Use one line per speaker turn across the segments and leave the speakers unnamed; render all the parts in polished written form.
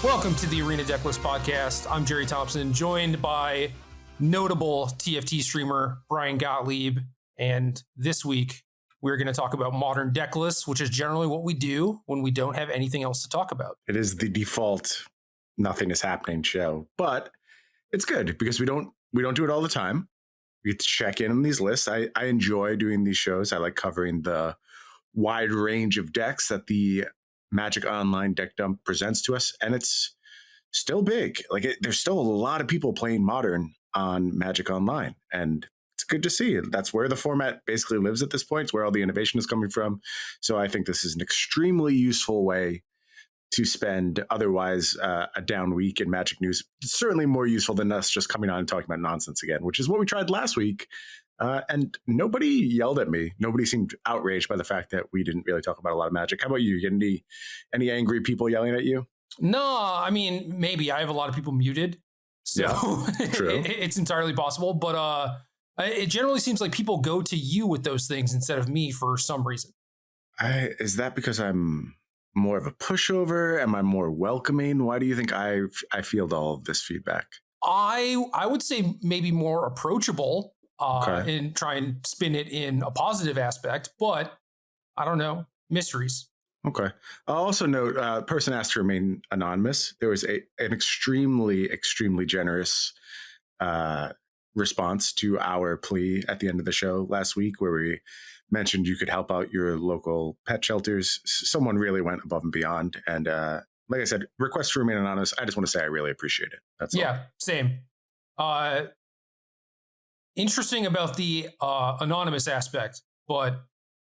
Welcome to the Arena Decklists podcast. I'm Jerry Thompson, joined by notable TFT streamer Brian Gottlieb. And this week, we're going to talk about modern deck lists, which is generally what we do when we don't have anything else to talk about.
It is the default nothing is happening show, but it's good because we don't do it all the time. We get to check in on these lists. I enjoy doing these shows. I like covering the wide range of decks that the Magic Online Deck Dump presents to us, and it's still big. There's still a lot of people playing Modern on Magic Online, and it's good to see. That's where the format basically lives at this point. It's where all the innovation is coming from. So I think this is an extremely useful way to spend otherwise a down week in Magic news. It's certainly more useful than us just coming on and talking about nonsense again, which is what we tried last week. And nobody yelled at me. Nobody seemed outraged by the fact that we didn't really talk about a lot of Magic. How about you? You get any angry people yelling at you?
No, I mean, maybe. I have a lot of people muted. So yeah,
true.
It's entirely possible. But it generally seems like people go to you with those things instead of me for some reason.
Is that because I'm more of a pushover? Am I more welcoming? Why do you think I field all of this feedback?
I would say maybe more approachable.
Okay.
And try and spin it in a positive aspect, but I don't know, mysteries.
Okay. I'll also note, person asked to remain anonymous. There was an extremely, extremely generous response to our plea at the end of the show last week, where we mentioned you could help out your local pet shelters. Someone really went above and beyond. And like I said, request to remain anonymous. I just want to say I really appreciate it. That's all.
Yeah, same. Interesting about the anonymous aspect, but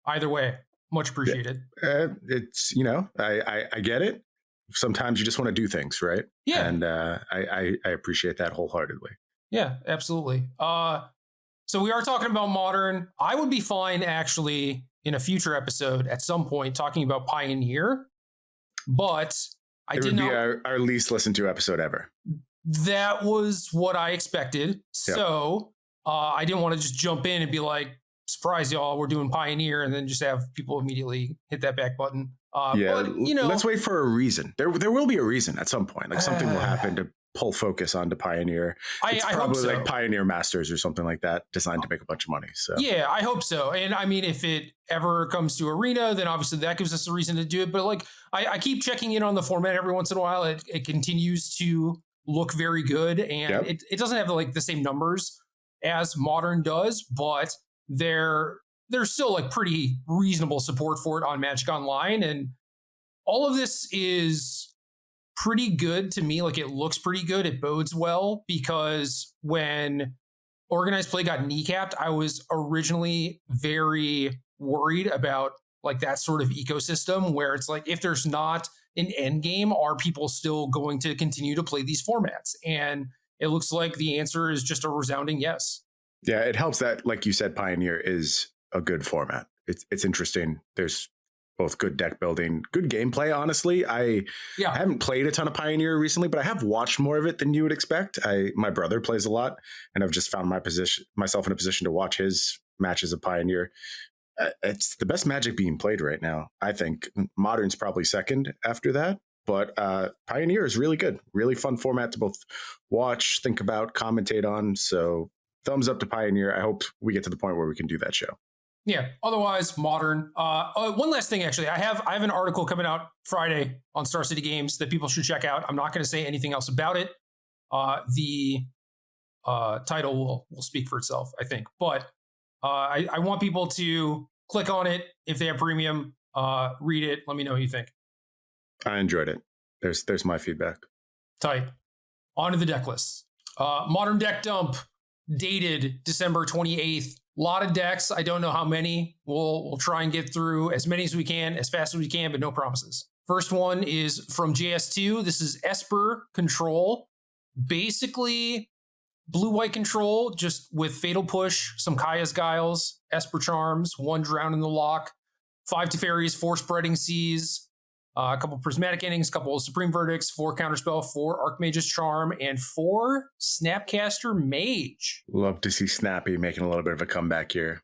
either way, much appreciated.
It's, I get it. Sometimes you just want to do things, right?
Yeah.
And I appreciate that wholeheartedly.
Yeah, absolutely. So we are talking about Modern. I would be fine, actually, in a future episode at some point talking about Pioneer, but
it would be our least listened to episode ever.
That was what I expected. Yep. So I didn't want to just jump in and be like, surprise y'all, we're doing Pioneer, and then just have people immediately hit that back button. But,
let's wait for a reason. There will be a reason at some point. Like something will happen to pull focus onto Pioneer. It's probably like Pioneer Masters or something like that, designed to make a bunch of money. So
yeah, I hope so. And I mean, if it ever comes to Arena, then obviously that gives us a reason to do it. But like, I keep checking in on the format every once in a while. It continues to look very good, and it doesn't have like the same numbers as Modern does, but there's still like pretty reasonable support for it on Magic Online. And all of this is pretty good to me. Like, it looks pretty good. It bodes well, because when organized play got kneecapped, I was originally very worried about like that sort of ecosystem where it's like, if there's not an end game, are people still going to continue to play these formats? And it looks like the answer is just a resounding yes.
Yeah, it helps that, like you said, Pioneer is a good format. It's interesting. There's both good deck building, good gameplay, honestly. I haven't played a ton of Pioneer recently, but I have watched more of it than you would expect. My brother plays a lot, and I've just found myself in a position to watch his matches of Pioneer. It's the best Magic being played right now, I think. Modern's probably second after that. But Pioneer is really good. Really fun format to both watch, think about, commentate on. So thumbs up to Pioneer. I hope we get to the point where we can do that show.
Yeah. Otherwise, Modern. One last thing, actually. I have an article coming out Friday on Star City Games that people should check out. I'm not going to say anything else about it. The title will speak for itself, I think. But I want people to click on it if they have premium. Read it. Let me know what you think.
I enjoyed it. There's my feedback.
Tight. On to the deck lists. Modern Deck Dump, dated December 28th. A lot of decks. I don't know how many. We'll try and get through as many as we can, as fast as we can, but no promises. First one is from JS2. This is Esper Control. Basically, blue-white control, just with Fatal Push, some Kaya's Guiles, Esper Charms, 1 Drown in the Lock, 5 Teferis, 4 Spreading Seas, a couple Prismatic Endings, a couple of Supreme Verdicts, 4 Counterspell, 4 Archmage's Charm, and 4 Snapcaster Mage.
Love to see Snappy making a little bit of a comeback here.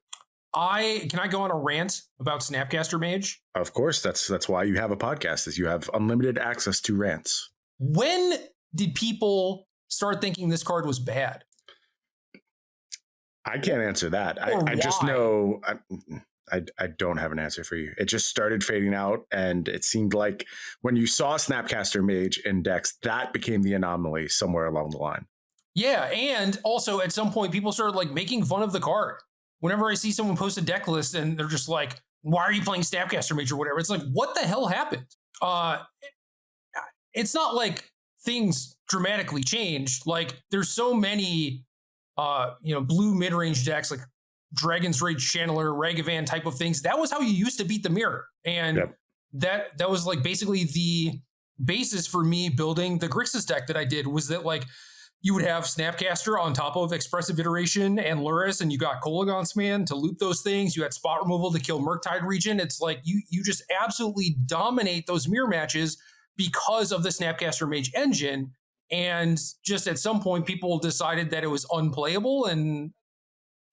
Can I go on a rant about Snapcaster Mage?
Of course, that's why you have a podcast, is you have unlimited access to rants.
when did people start thinking this card was bad?
I can't answer that. I just know I don't have an answer for you. It just started fading out, and it seemed like when you saw Snapcaster Mage in decks, that became the anomaly somewhere along the line.
Yeah, and also at some point, people started like making fun of the card. Whenever I see someone post a deck list and they're just like, "Why are you playing Snapcaster Mage or whatever?" It's like, what the hell happened? It's not like things dramatically changed. Like there's so many, blue mid-range decks like Dragon's Rage Channeler, Ragavan type of things. That was how you used to beat the mirror. And that was like basically the basis for me building the Grixis deck that I did, was that like you would have Snapcaster on top of Expressive Iteration and Luris, and you got Kolaghan's Man to loop those things. You had spot removal to kill Murktide Region. It's like you just absolutely dominate those mirror matches because of the Snapcaster Mage engine. And just at some point, people decided that it was unplayable, and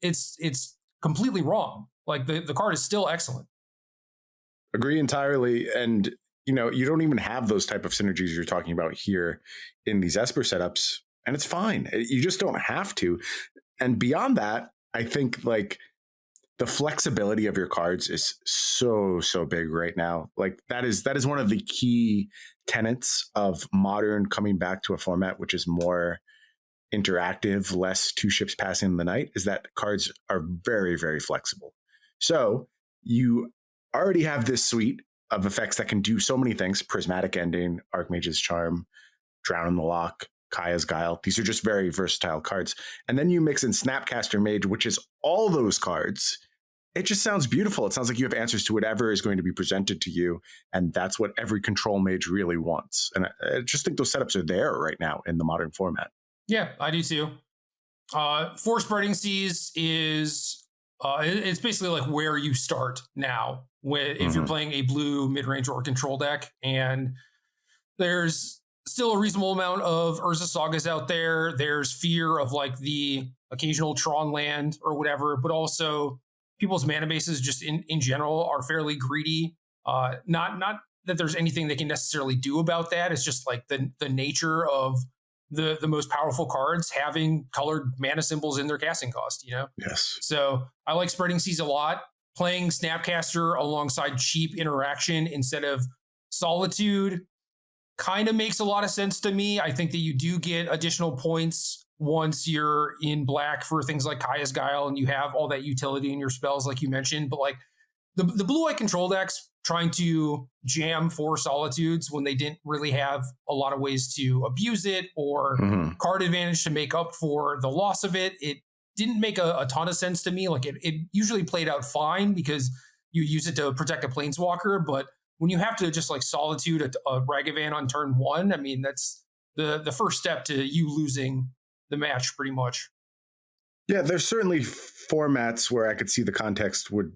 it's completely wrong. Like the card is still excellent.
Agree entirely. And, you don't even have those type of synergies you're talking about here in these Esper setups. And it's fine. You just don't have to. And beyond that, I think like the flexibility of your cards is so big right now. Like that is one of the key tenets of Modern coming back to a format which is more interactive, less two ships passing in the night, is that cards are very, very flexible. So you already have this suite of effects that can do so many things: Prismatic Ending, Archmage's Charm, Drown in the Loch, Kaya's Guile. These are just very versatile cards. And then you mix in Snapcaster Mage, which is all those cards. It just sounds beautiful. It sounds like you have answers to whatever is going to be presented to you. And that's what every control mage really wants. And I just think those setups are there right now in the Modern format.
Yeah, I do too. Force Spreading Seas is it's basically like where you start now if you're playing a blue mid-range or control deck. And there's still a reasonable amount of Urza Sagas out there. There's fear of like the occasional Tron land or whatever, but also people's mana bases just in general are fairly greedy. Not that there's anything they can necessarily do about that. It's just like the nature of the most powerful cards having colored mana symbols in their casting cost,
Yes.
So I like Spreading Seas a lot. Playing Snapcaster alongside cheap interaction instead of Solitude kind of makes a lot of sense to me. I think that you do get additional points once you're in black for things like Kaya's Guile and you have all that utility in your spells like you mentioned. But like the blue-white control decks trying to jam 4 Solitudes when they didn't really have a lot of ways to abuse it or card advantage to make up for the loss of it, it didn't make a ton of sense to me. Like it usually played out fine because you use it to protect a Planeswalker, but when you have to just like Solitude a Ragavan on turn 1, I mean, that's the first step to you losing the match pretty much.
Yeah, there's certainly formats where I could see the context would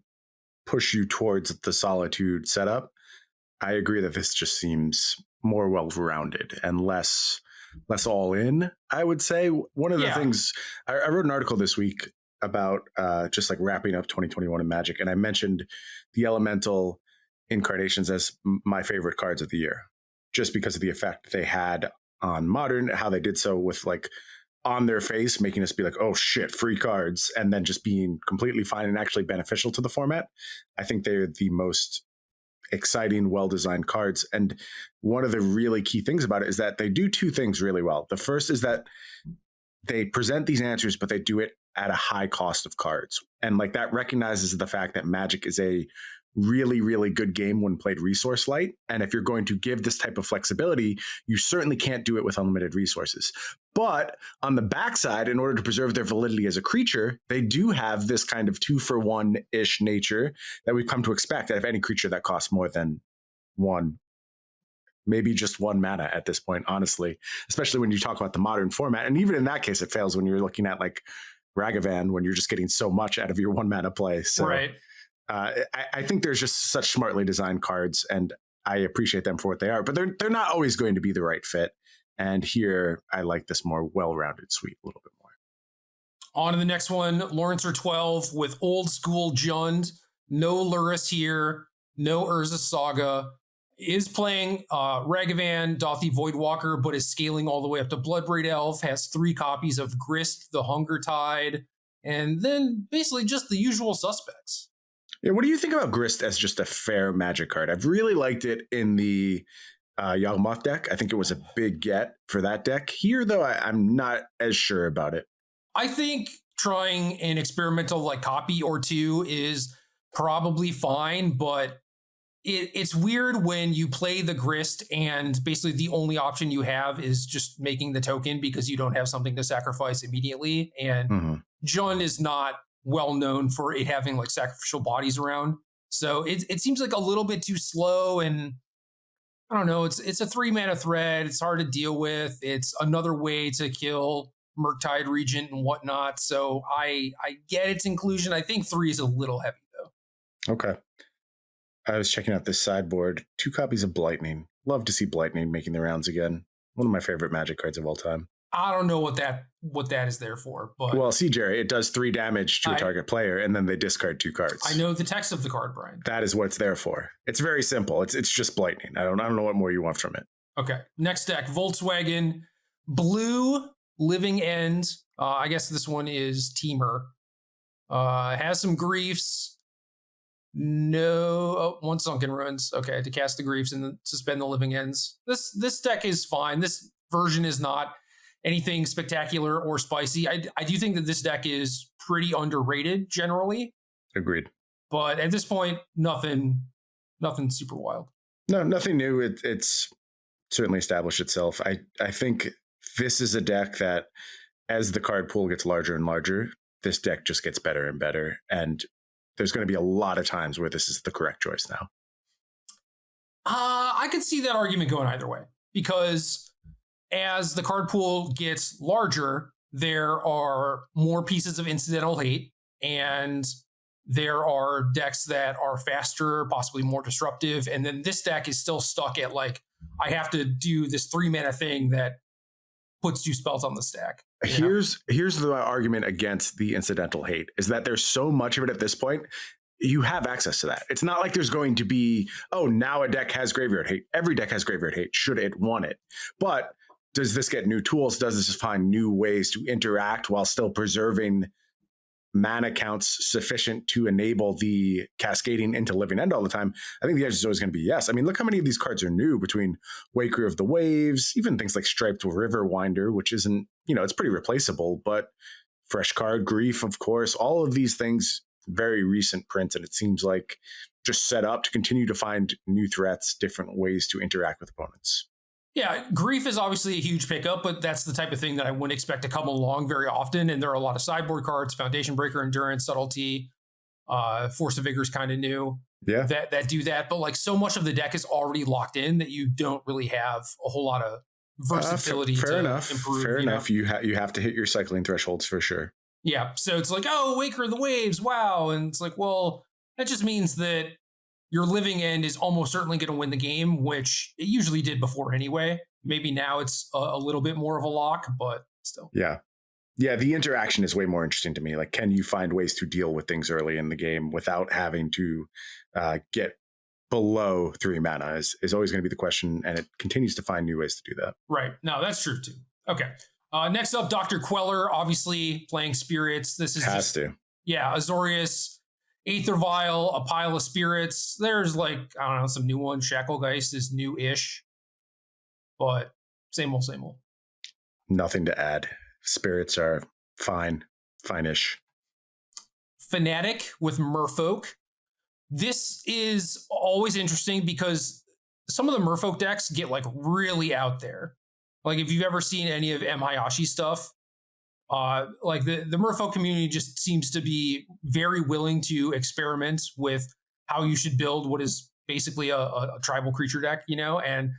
push you towards the Solitude setup. I agree that this just seems more well-rounded and less all in, I would say. One of the things, I wrote an article this week about just like wrapping up 2021 in Magic, and I mentioned the Elemental Incarnations as my favorite cards of the year, just because of the effect they had on Modern, how they did so with like on their face, making us be like, oh shit, free cards, and then just being completely fine and actually beneficial to the format. I think they're the most exciting, well-designed cards. And one of the really key things about it is that they do 2 things really well. The first is that they present these answers, but they do it at a high cost of cards. And like that recognizes the fact that Magic is a really, really good game when played resource light. And if you're going to give this type of flexibility, you certainly can't do it with unlimited resources. But on the backside, in order to preserve their validity as a creature, they do have this kind of 2-for-1-ish nature that we've come to expect out of any creature that costs more than 1, maybe just 1 mana at this point, honestly, especially when you talk about the Modern format. And even in that case, it fails when you're looking at like Ragavan, when you're just getting so much out of your 1 mana play. So
right.
I think there's just such smartly designed cards, and I appreciate them for what they are, but they're not always going to be the right fit. And here, I like this more well-rounded suite a little bit more.
On to the next one, Lawrencer 12 with Old School Jund. No Luris here, no Urza Saga. is playing Ragavan, Dothy Voidwalker, but is scaling all the way up to Bloodbraid Elf, has 3 copies of Grist, the Hunger Tide, and then basically just the usual suspects.
Yeah, what do you think about Grist as just a fair Magic card? I've really liked it in the Yawgmoth deck. I think it was a big get for that deck. Here, though, I'm not as sure about it.
I think trying an experimental like copy or 2 is probably fine, but it's weird when you play the Grist and basically the only option you have is just making the token because you don't have something to sacrifice immediately. And Jund is not well known for it having like sacrificial bodies around. So it seems like a little bit too slow, and I don't know, it's a 3-mana threat. It's hard to deal with. It's another way to kill Murktide Regent and whatnot. So I get its inclusion. I think 3 is a little heavy though.
Okay. I was checking out this sideboard. 2 copies of Blightning. Love to see Blightning making the rounds again. One of my favorite Magic cards of all time.
I don't know what that is there for, but
well, see, Gerry, it does 3 damage to a target player, and then they discard 2 cards.
I know the text of the card, Brian.
That is what it's there for. It's very simple. It's just Blightning. I don't know what more you want from it.
Okay. Next deck, Volkswagen, blue, Living End. I guess this one is Teamer. Has some griefs. One Sunken Ruins. Okay, to cast the griefs and then suspend the Living Ends. This deck is fine. This version is not anything spectacular or spicy. I do think that this deck is pretty underrated generally.
Agreed.
But at this point, nothing super wild.
No, nothing new. It's certainly established itself. I think this is a deck that, as the card pool gets larger and larger, this deck just gets better and better. And there's going to be a lot of times where this is the correct choice now.
I could see that argument going either way, because as the card pool gets larger, there are more pieces of incidental hate, and there are decks that are faster, possibly more disruptive. And then this deck is still stuck at like, I have to do this 3-mana thing that puts 2 spells on the stack.
Here's the argument against the incidental hate, is that there's so much of it at this point. You have access to that. It's not like there's going to be, oh, now a deck has graveyard hate. Every deck has graveyard hate, should it want it. But does this get new tools? Does this find new ways to interact while still preserving mana counts sufficient to enable the cascading into Living End all the time? I think the answer is always going to be yes. I mean, look how many of these cards are new, between Waker of the Waves, even things like Striped River Winder, which isn't, it's pretty replaceable, but fresh card, Grief, of course, all of these things, very recent prints, and it seems like just set up to continue to find new threats, different ways to interact with opponents.
Yeah, Grief is obviously a huge pickup, but that's the type of thing that I wouldn't expect to come along very often. And there are a lot of sideboard cards, Foundation Breaker, Endurance, Subtlety, Force of Vigor is kind of new.
Yeah,
that do that. But like, so much of the deck is already locked in that you don't really have a whole lot of versatility.
Fair
to
enough.
improve.
Fair enough. You have to hit your cycling thresholds for sure.
Yeah. So it's like, oh, Waker of the Waves, wow. And it's like, well, that just means that your Living End is almost certainly going to win the game, which it usually did before anyway. Maybe now it's a little bit more of a lock, but still.
Yeah. Yeah, the interaction is way more interesting to me. Like, can you find ways to deal with things early in the game without having to get below 3 mana is always going to be the question, and it continues to find new ways to do that.
Right. No, that's true too. Okay. Next up, Dr. Queller, obviously playing spirits. This is Yeah, Azorius, Aether Vial, a pile of spirits. There's like, I don't know, some new ones. Shacklegeist is new-ish, but same old, same old.
Nothing to add. Spirits are fine-ish.
Fanatic with Merfolk. This is always interesting because some of the Merfolk decks get like really out there. Like if you've ever seen any of M. Hayashi's stuff, like the Merfolk community just seems to be very willing to experiment with how you should build what is basically a tribal creature deck, and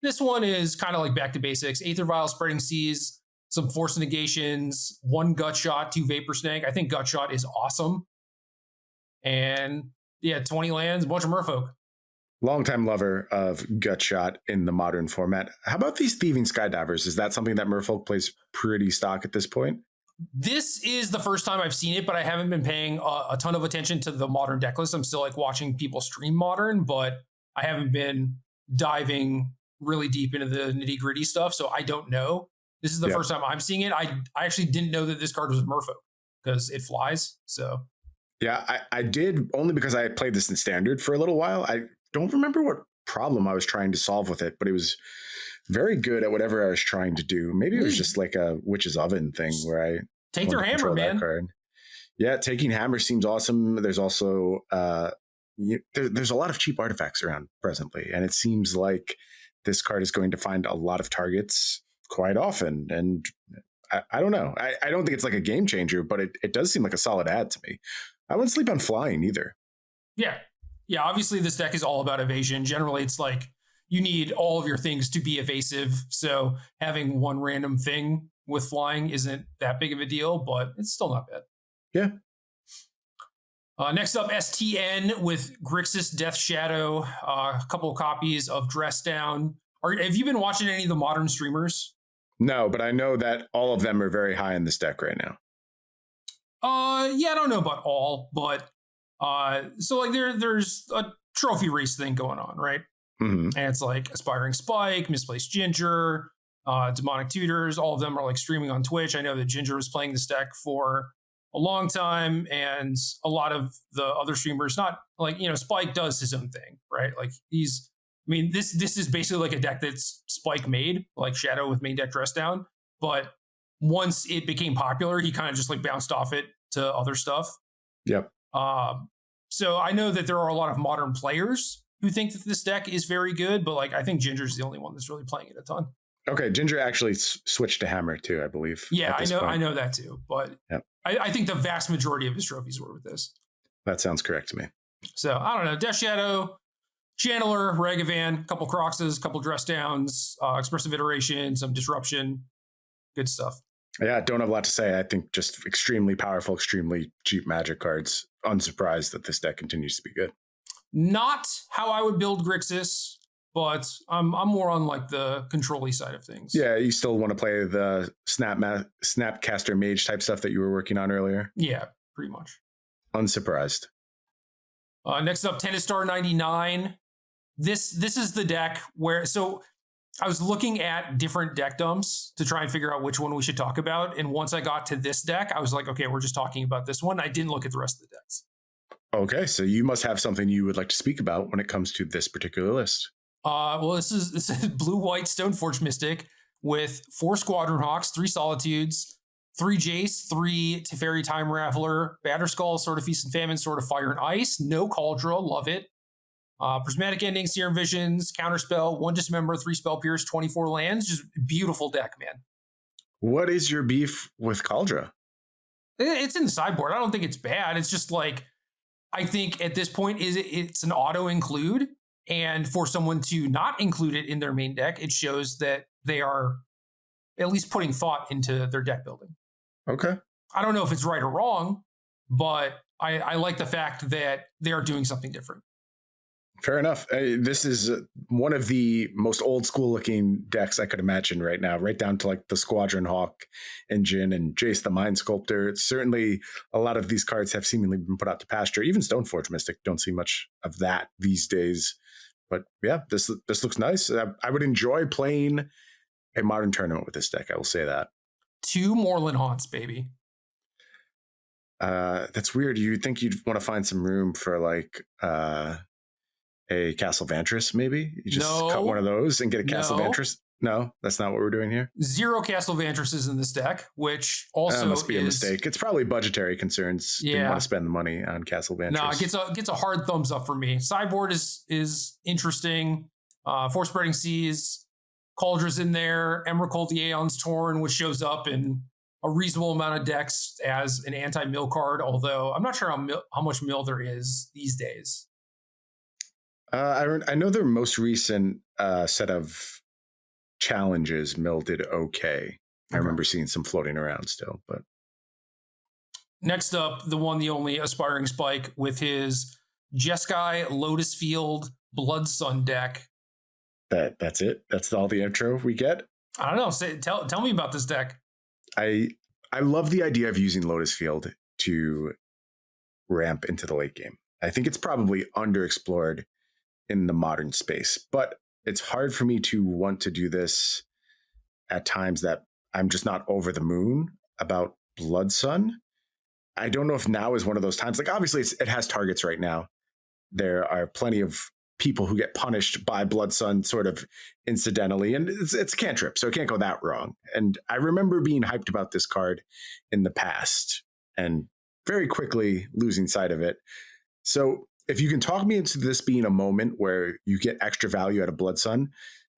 this one is kind of like back to basics. Aether Vial, Spreading Seas, some Force Negations, 1 Gut Shot, 2 Vapor Snake. I think Gut Shot is awesome. And yeah, 20 lands, a bunch of Merfolk.
Longtime lover of Gut Shot in the modern format. How about these Thieving Skydivers? Is that something that Merfolk plays pretty stock at this point?
This is the first time I've seen it, but I haven't been paying a ton of attention to the modern deck list. I'm still like watching people stream modern, but I haven't been diving really deep into the nitty gritty stuff. So I don't know. This is the first time I'm seeing it. I actually didn't know that this card was a Merfolk because it flies. So
yeah, I did only because I played this in standard for a little while. I don't remember what problem I was trying to solve with it, but it was very good at whatever I was trying to do. Maybe it was just like a witch's oven thing where I
take their hammer, man.
Yeah, taking hammer seems awesome. There's also there's a lot of cheap artifacts around presently, and it seems like this card is going to find a lot of targets quite often. And I don't know. I don't think it's like a game changer, but it does seem like a solid add to me. I wouldn't sleep on flying either.
Yeah. Yeah, obviously this deck is all about evasion. Generally, it's like you need all of your things to be evasive. So having one random thing with flying isn't that big of a deal, but it's still not bad.
Yeah.
Next up, STN with Grixis Death Shadow, a couple of copies of Dress Down. Have you been watching any of the modern streamers?
No, but I know that all of them are very high in this deck right now.
Yeah, I don't know about all, but so like there's a trophy race thing going on, right?
Mm-hmm.
And it's like Aspiring Spike, Misplaced Ginger, Demonic Tutors. All of them are like streaming on Twitch. I know that Ginger was playing this deck for a long time, and a lot of the other streamers, not like, Spike does his own thing, right? Like this is basically like a deck that's Spike made, like Shadow with main deck Dress Down. But once it became popular, he kind of just like bounced off it to other stuff.
Yep.
So I know that there are a lot of modern players who think that this deck is very good, but like I think Ginger's the only one that's really playing it a ton.
Okay, Ginger actually switched to Hammer too, I believe.
Yeah, I know that too, but
yep.
I think the vast majority of his trophies were with this.
That sounds correct to me.
So I don't know, Death Shadow, Channeler, Ragavan, couple Croxes, couple Dress Downs, Expressive Iteration, some Disruption, good stuff.
Yeah, don't have a lot to say. I think just extremely powerful, extremely cheap Magic cards. Unsurprised that this deck continues to be good.
Not how I would build Grixis, but I'm more on like the control-y side of things.
Yeah, you still want to play the Snapcaster Mage type stuff that you were working on earlier?
Yeah, pretty much.
Unsurprised.
Next up, Tennis Star 99. This is the deck where, so I was looking at different deck dumps to try and figure out which one we should talk about. And once I got to this deck, I was like, okay, we're just talking about this one. I didn't look at the rest of the decks.
Okay, so you must have something you would like to speak about when it comes to this particular list.
Well, this is blue-white Stoneforge Mystic with 4 Squadron Hawks, 3 Solitudes, 3 Jace, 3 Teferi Time Raveler, Batterskull, Sword of Feast and Famine, Sword of Fire and Ice, no Cauldron, love it. Prismatic Ending, Serum Visions, Counterspell, 1 Dismember, 3 Spell Pierce, 24 lands. Just beautiful deck, man. What
is your beef with Cauldron?
It's in the sideboard. I don't think it's bad. It's just like, I think at this point it's an auto include. And for someone to not include it in their main deck, it shows that they are at least putting thought into their deck building.
Okay.
I don't know if it's right or wrong, but I like the fact that they are doing something different.
Fair enough. This is one of the most old school looking decks I could imagine right now, right down to like the Squadron Hawk engine and Jace the Mind Sculptor. It's certainly a lot of these cards have seemingly been put out to pasture. Even Stoneforge Mystic, don't see much of that these days. But yeah, this looks nice. I would enjoy playing a modern tournament with this deck. I will say that. 2
Moorland Haunts, baby.
That's weird. You'd think you'd want to find some room for like a Castle Vantress, maybe? You just cut one of those and get a Castle Vantress? No, that's not what we're doing here.
0 Castle Vantresses in this deck, which also
that must be a mistake. It's probably budgetary concerns.
Yeah.
Didn't want to spend the money on Castle Vantress.
No, it gets a hard thumbs up for me. Sideboard is interesting. Force Spreading Seas, Caldra's in there, Emrakul the Aeon's Torn, which shows up in a reasonable amount of decks as an anti-mill card, although I'm not sure how much mill there is these days.
I know their most recent set of challenges mill did okay. I remember seeing some floating around still. But
next up, the one, the only Aspiring Spike with his Jeskai, Lotus Field, Blood Sun deck.
That's it? That's all the intro we get?
I don't know. Tell me about this deck.
I love the idea of using Lotus Field to ramp into the late game. I think it's probably underexplored in the modern space, but it's hard for me to want to do this at times that I'm just not over the moon about Blood Sun. I don't know if now is one of those times. Like, obviously, it has targets right now. There are plenty of people who get punished by Blood Sun sort of incidentally, and it's a cantrip, so it can't go that wrong. And I remember being hyped about this card in the past and very quickly losing sight of it. So if you can talk me into this being a moment where you get extra value out of Blood Sun,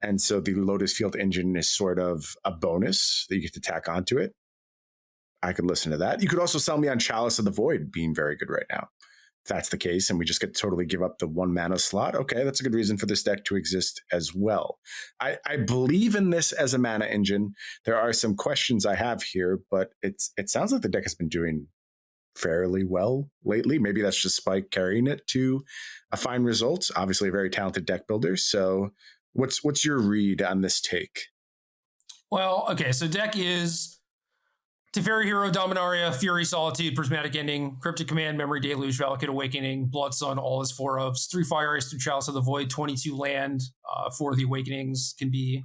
and so the Lotus Field engine is sort of a bonus that you get to tack onto it, I could listen to that. You could also sell me on Chalice of the Void being very good right now. If that's the case, and we just get to totally give up the 1 mana slot, okay, that's a good reason for this deck to exist as well. I believe in this as a mana engine. There are some questions I have here, but it sounds like the deck has been doing fairly well lately. Maybe that's just Spike carrying it to a fine result. Obviously a very talented deck builder. So what's your read on this take?
Well, okay, so deck is Teferi Hero, Dominaria, Fury, Solitude, Prismatic Ending, Cryptic Command, Memory Deluge, Valakut Awakening, Blood Sun, all is 4 ofs, 3 Fire Ice, 3 Chalice of the Void, 22 land. 4 of the Awakenings can be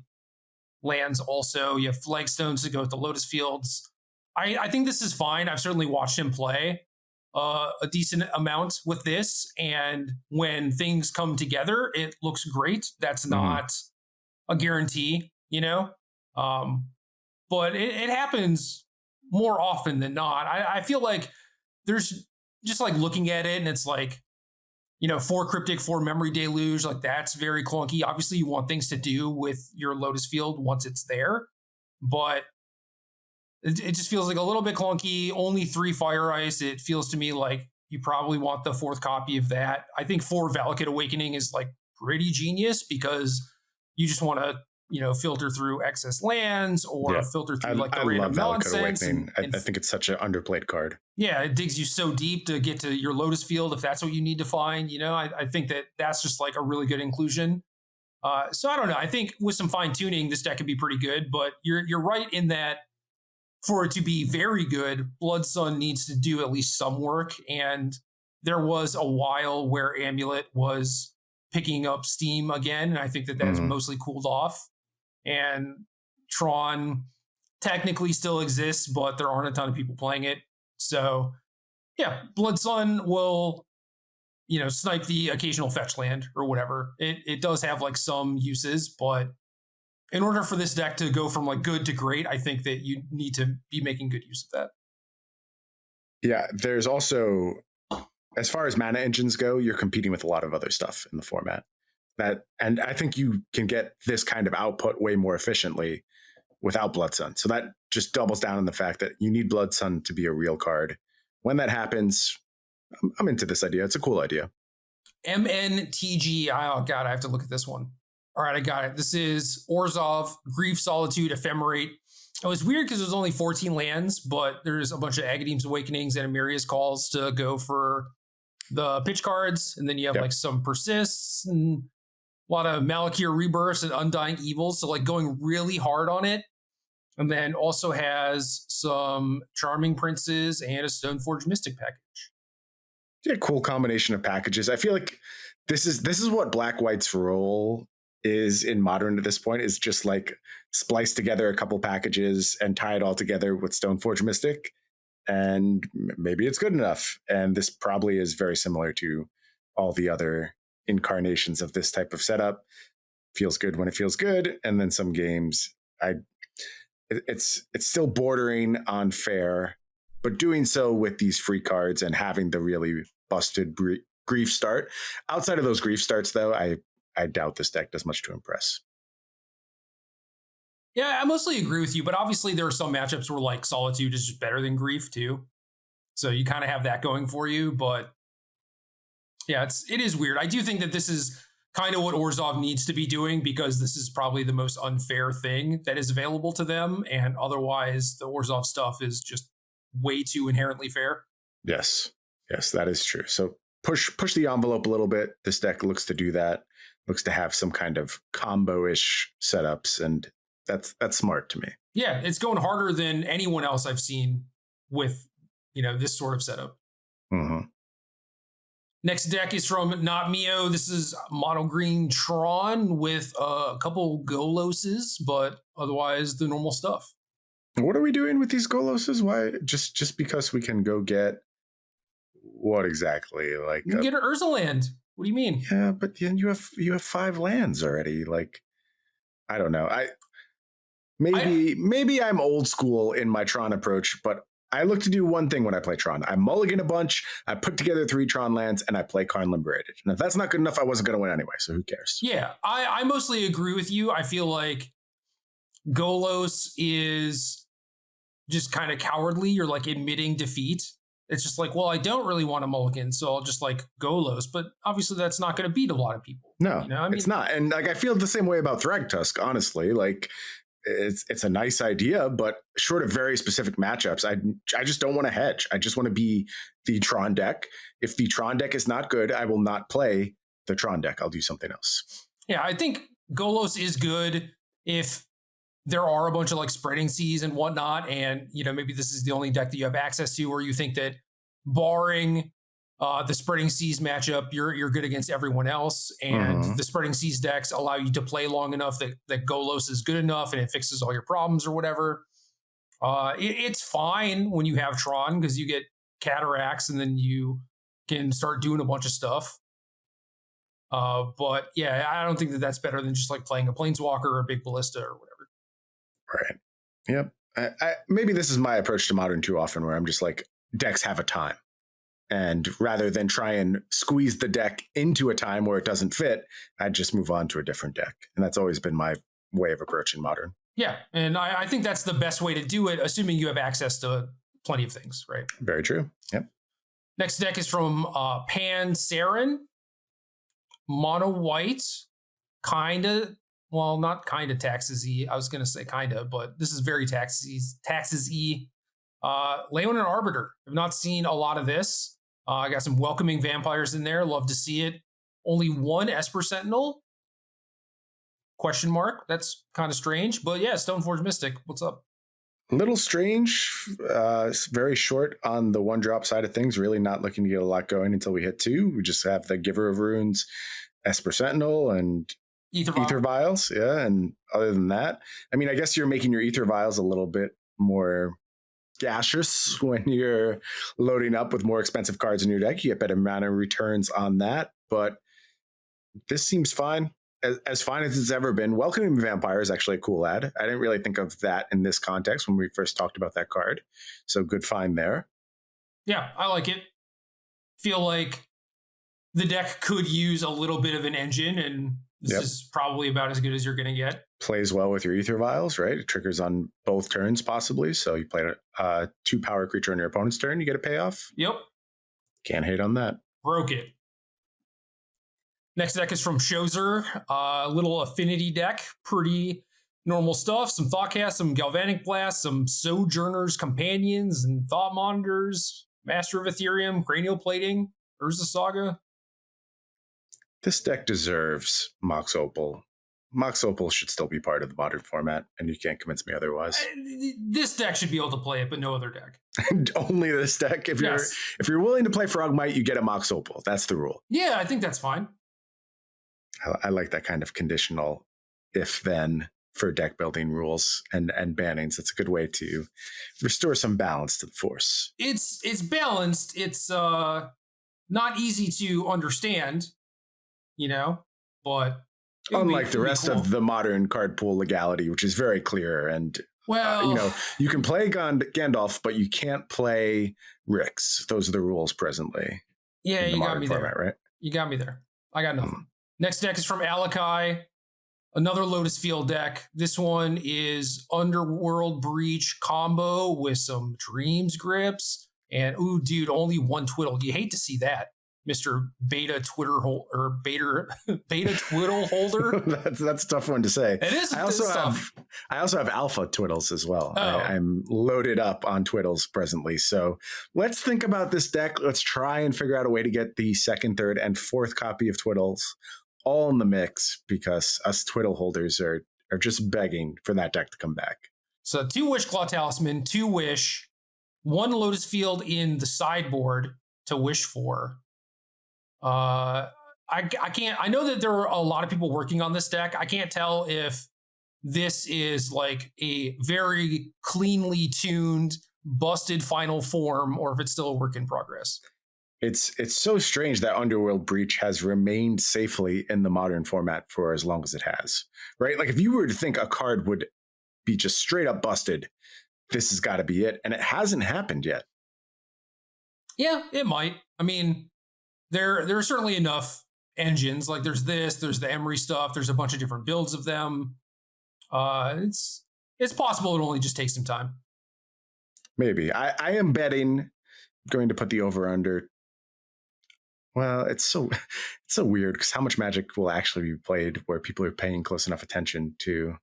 lands also. You have Flagstones to go with the Lotus Fields. I think this is fine. I've certainly watched him play a decent amount with this, and when things come together, it looks great. That's not a guarantee, you know? But it happens more often than not. I feel like there's just like looking at it and it's like, 4 Cryptic, 4 Memory Deluge, like that's very clunky. Obviously you want things to do with your Lotus Field once it's there, but it just feels like a little bit clunky. Only 3 Fire Ice. It feels to me like you probably want the 4th copy of that. I think 4 Valakut Awakening is like pretty genius because you just want to, filter through excess lands or filter through like the random nonsense.
I think it's such an underplayed card.
Yeah, it digs you so deep to get to your Lotus Field if that's what you need to find. I think that's just like a really good inclusion. So I don't know. I think with some fine tuning, this deck could be pretty good. But you're right in that for it to be very good, Blood Sun needs to do at least some work. And there was a while where Amulet was picking up steam again, and I think that's mostly cooled off. And Tron technically still exists, but there aren't a ton of people playing it. So yeah, Blood Sun will, snipe the occasional fetch land or whatever. It does have like some uses, but in order for this deck to go from like good to great, I think that you need to be making good use of that.
Yeah, there's also, as far as mana engines go, you're competing with a lot of other stuff in the format. And I think you can get this kind of output way more efficiently without Blood Sun. So that just doubles down on the fact that you need Blood Sun to be a real card. When that happens, I'm into this idea. It's a cool idea.
MNTG. Oh, God, I have to look at this one. All right, I got it. This is Orzhov, Grief, Solitude, Ephemerate. It was weird because there's only 14 lands, but there's a bunch of Agadeem's Awakenings and Amiria's Calls to go for the pitch cards. And then you have like some Persists and a lot of Malakir Rebirths and Undying Evils. So like going really hard on it. And then also has some Charming Princes and a Stoneforge Mystic package.
Yeah, cool combination of packages. I feel like this is what Black-White's role is in Modern at this point, is just like splice together a couple packages and tie it all together with Stoneforge Mystic, and maybe it's good enough. And this probably is very similar to all the other incarnations of this type of setup. Feels good when it feels good, and then some games it's still bordering on fair, but doing so with these free cards and having the really busted grief start. Outside of those grief starts, though, I doubt this deck does much to impress.
Yeah, I mostly agree with you, but obviously there are some matchups where like Solitude is just better than Grief too. So you kind of have that going for you, but yeah, it is weird. I do think that this is kind of what Orzhov needs to be doing, because this is probably the most unfair thing that is available to them, and otherwise the Orzhov stuff is just way too inherently fair.
Yes, that is true. So push the envelope a little bit. This deck looks to do that. Looks to have some kind of combo-ish setups, and that's smart to me.
Yeah, it's going harder than anyone else I've seen with, this sort of setup.
Mm-hmm.
Next deck is from Not Mio. This is mono green Tron with a couple Goloses, but otherwise the normal stuff.
What are we doing with these Goloses? Why? Just because we can go get what exactly? Like
you can get an Urza land. What do you mean?
Yeah, but then you have 5 lands already. Like, I don't know. Maybe I'm old school in my Tron approach, but I look to do one thing when I play Tron. I mulligan a bunch, I put together 3 Tron lands, and I play Karn Liberated. And if that's not good enough, I wasn't going to win anyway, so who cares?
Yeah, I mostly agree with you. I feel like Golos is just kind of cowardly. You're like admitting defeat. It's just like, well, I don't really want to mulligan, so I'll just like Golos. But obviously that's not going to beat a lot of people.
No, it's not. And like I feel the same way about Thragtusk, honestly. Like, it's a nice idea, but short of very specific matchups, I just don't want to hedge. I just want to be the Tron deck. If the Tron deck is not good, I will not play the Tron deck. I'll do something else.
Yeah, I think Golos is good if there are a bunch of like spreading seas and whatnot, and maybe this is the only deck that you have access to, or you think that barring the spreading seas matchup, you're good against everyone else, and the spreading seas decks allow you to play long enough that Golos is good enough and it fixes all your problems or whatever. It's fine when you have Tron because you get cataracts and then you can start doing a bunch of stuff. But yeah, I don't think that that's better than just like playing a Planeswalker or a big Ballista or whatever.
Right. Yep. Maybe this is my approach to Modern too often, where I'm just like, decks have a time. And rather than try and squeeze the deck into a time where it doesn't fit, I'd just move on to a different deck. And that's always been my way of approaching Modern.
Yeah. And I think that's the best way to do it, assuming you have access to plenty of things, right?
Very true. Yep.
Next deck is from Pan Saren. Mono white. Not kind of Taxes-y. I was going to say kind of, but this is very Taxes-y. Leonin Arbiter. I've not seen a lot of this. I got some welcoming vampires in there. Love to see it. Only 1 Esper Sentinel? Question mark. That's kind of strange. But yeah, Stoneforge Mystic. What's up?
A little strange. Very short on the 1-drop side of things. Really not looking to get a lot going until we hit 2. We just have the Giver of Runes, Esper Sentinel, and Ether Vials. Yeah, and other than that, I mean, I guess you're making your Ether Vials a little bit more gaseous when you're loading up with more expensive cards in your deck. You get better mana returns on that, but this seems fine. As fine as it's ever been. Welcoming Vampire is actually a cool ad. I didn't really think of that in this context when we first talked about that card. So good find there.
Yeah, I like it. Feel like the deck could use a little bit of an engine, and this is probably about as good as you're going to get.
Plays well with your Ether Vials, right? It triggers on both turns, possibly. So you play a 2-power creature on your opponent's turn, you get a payoff.
Yep.
Can't hate on that.
Broke it. Next deck is from Shozer. A little affinity deck. Pretty normal stuff. Some Thoughtcast, some Galvanic Blast, some Sojourner's Companions and Thought Monitors, Master of Ethereum, Cranial Plating, Urza Saga.
This deck deserves Mox Opal. Mox Opal should still be part of the Modern format, and you can't convince me otherwise.
This deck should be able to play it, but no other deck.
Only this deck. If you're willing to play Frogmite, you get a Mox Opal. That's the rule.
Yeah, I think that's fine.
I like that kind of conditional if-then for deck building rules and bannings. It's a good way to restore some balance to the force.
It's balanced. It's not easy to understand, but
unlike the rest of the Modern card pool legality, which is very clear. And you can play Gandalf, but you can't play Rix. Those are the rules presently.
Yeah, you got me
format,
there.
Right?
You got me there. I got nothing. Next deck is from Alakai. Another Lotus Field deck. This one is Underworld Breach combo with some Dreams Grips. And, ooh, dude, only 1 Twiddle. You hate to see that, Mr. Beta Twiddle holder.
That's a tough one to say.
It is.
I also have Alpha Twiddles as well. Oh. I'm loaded up on Twiddles presently. So let's think about this deck. Let's try and figure out a way to get the 2nd, 3rd, and 4th copy of Twiddles all in the mix, because us Twiddle holders are just begging for that deck to come back.
So 2 Wish Claw Talisman, 2 Wish, 1 Lotus Field in the sideboard to wish for. I can't. I know that there are a lot of people working on this deck. I can't tell if this is like a very cleanly tuned, busted final form, or if it's still a work in progress.
It's so strange that Underworld Breach has remained safely in the modern format for as long as it has, right? Like if you were to think a card would be just straight up busted, this has got to be it, and it hasn't happened yet.
Yeah, it might. I mean, there are certainly enough engines. Like there's the Emery stuff. There's a bunch of different builds of them. It's possible it only just takes some time.
Maybe. I am betting, going to put the over under. Well, it's so weird because how much Magic will actually be played where people are paying close enough attention to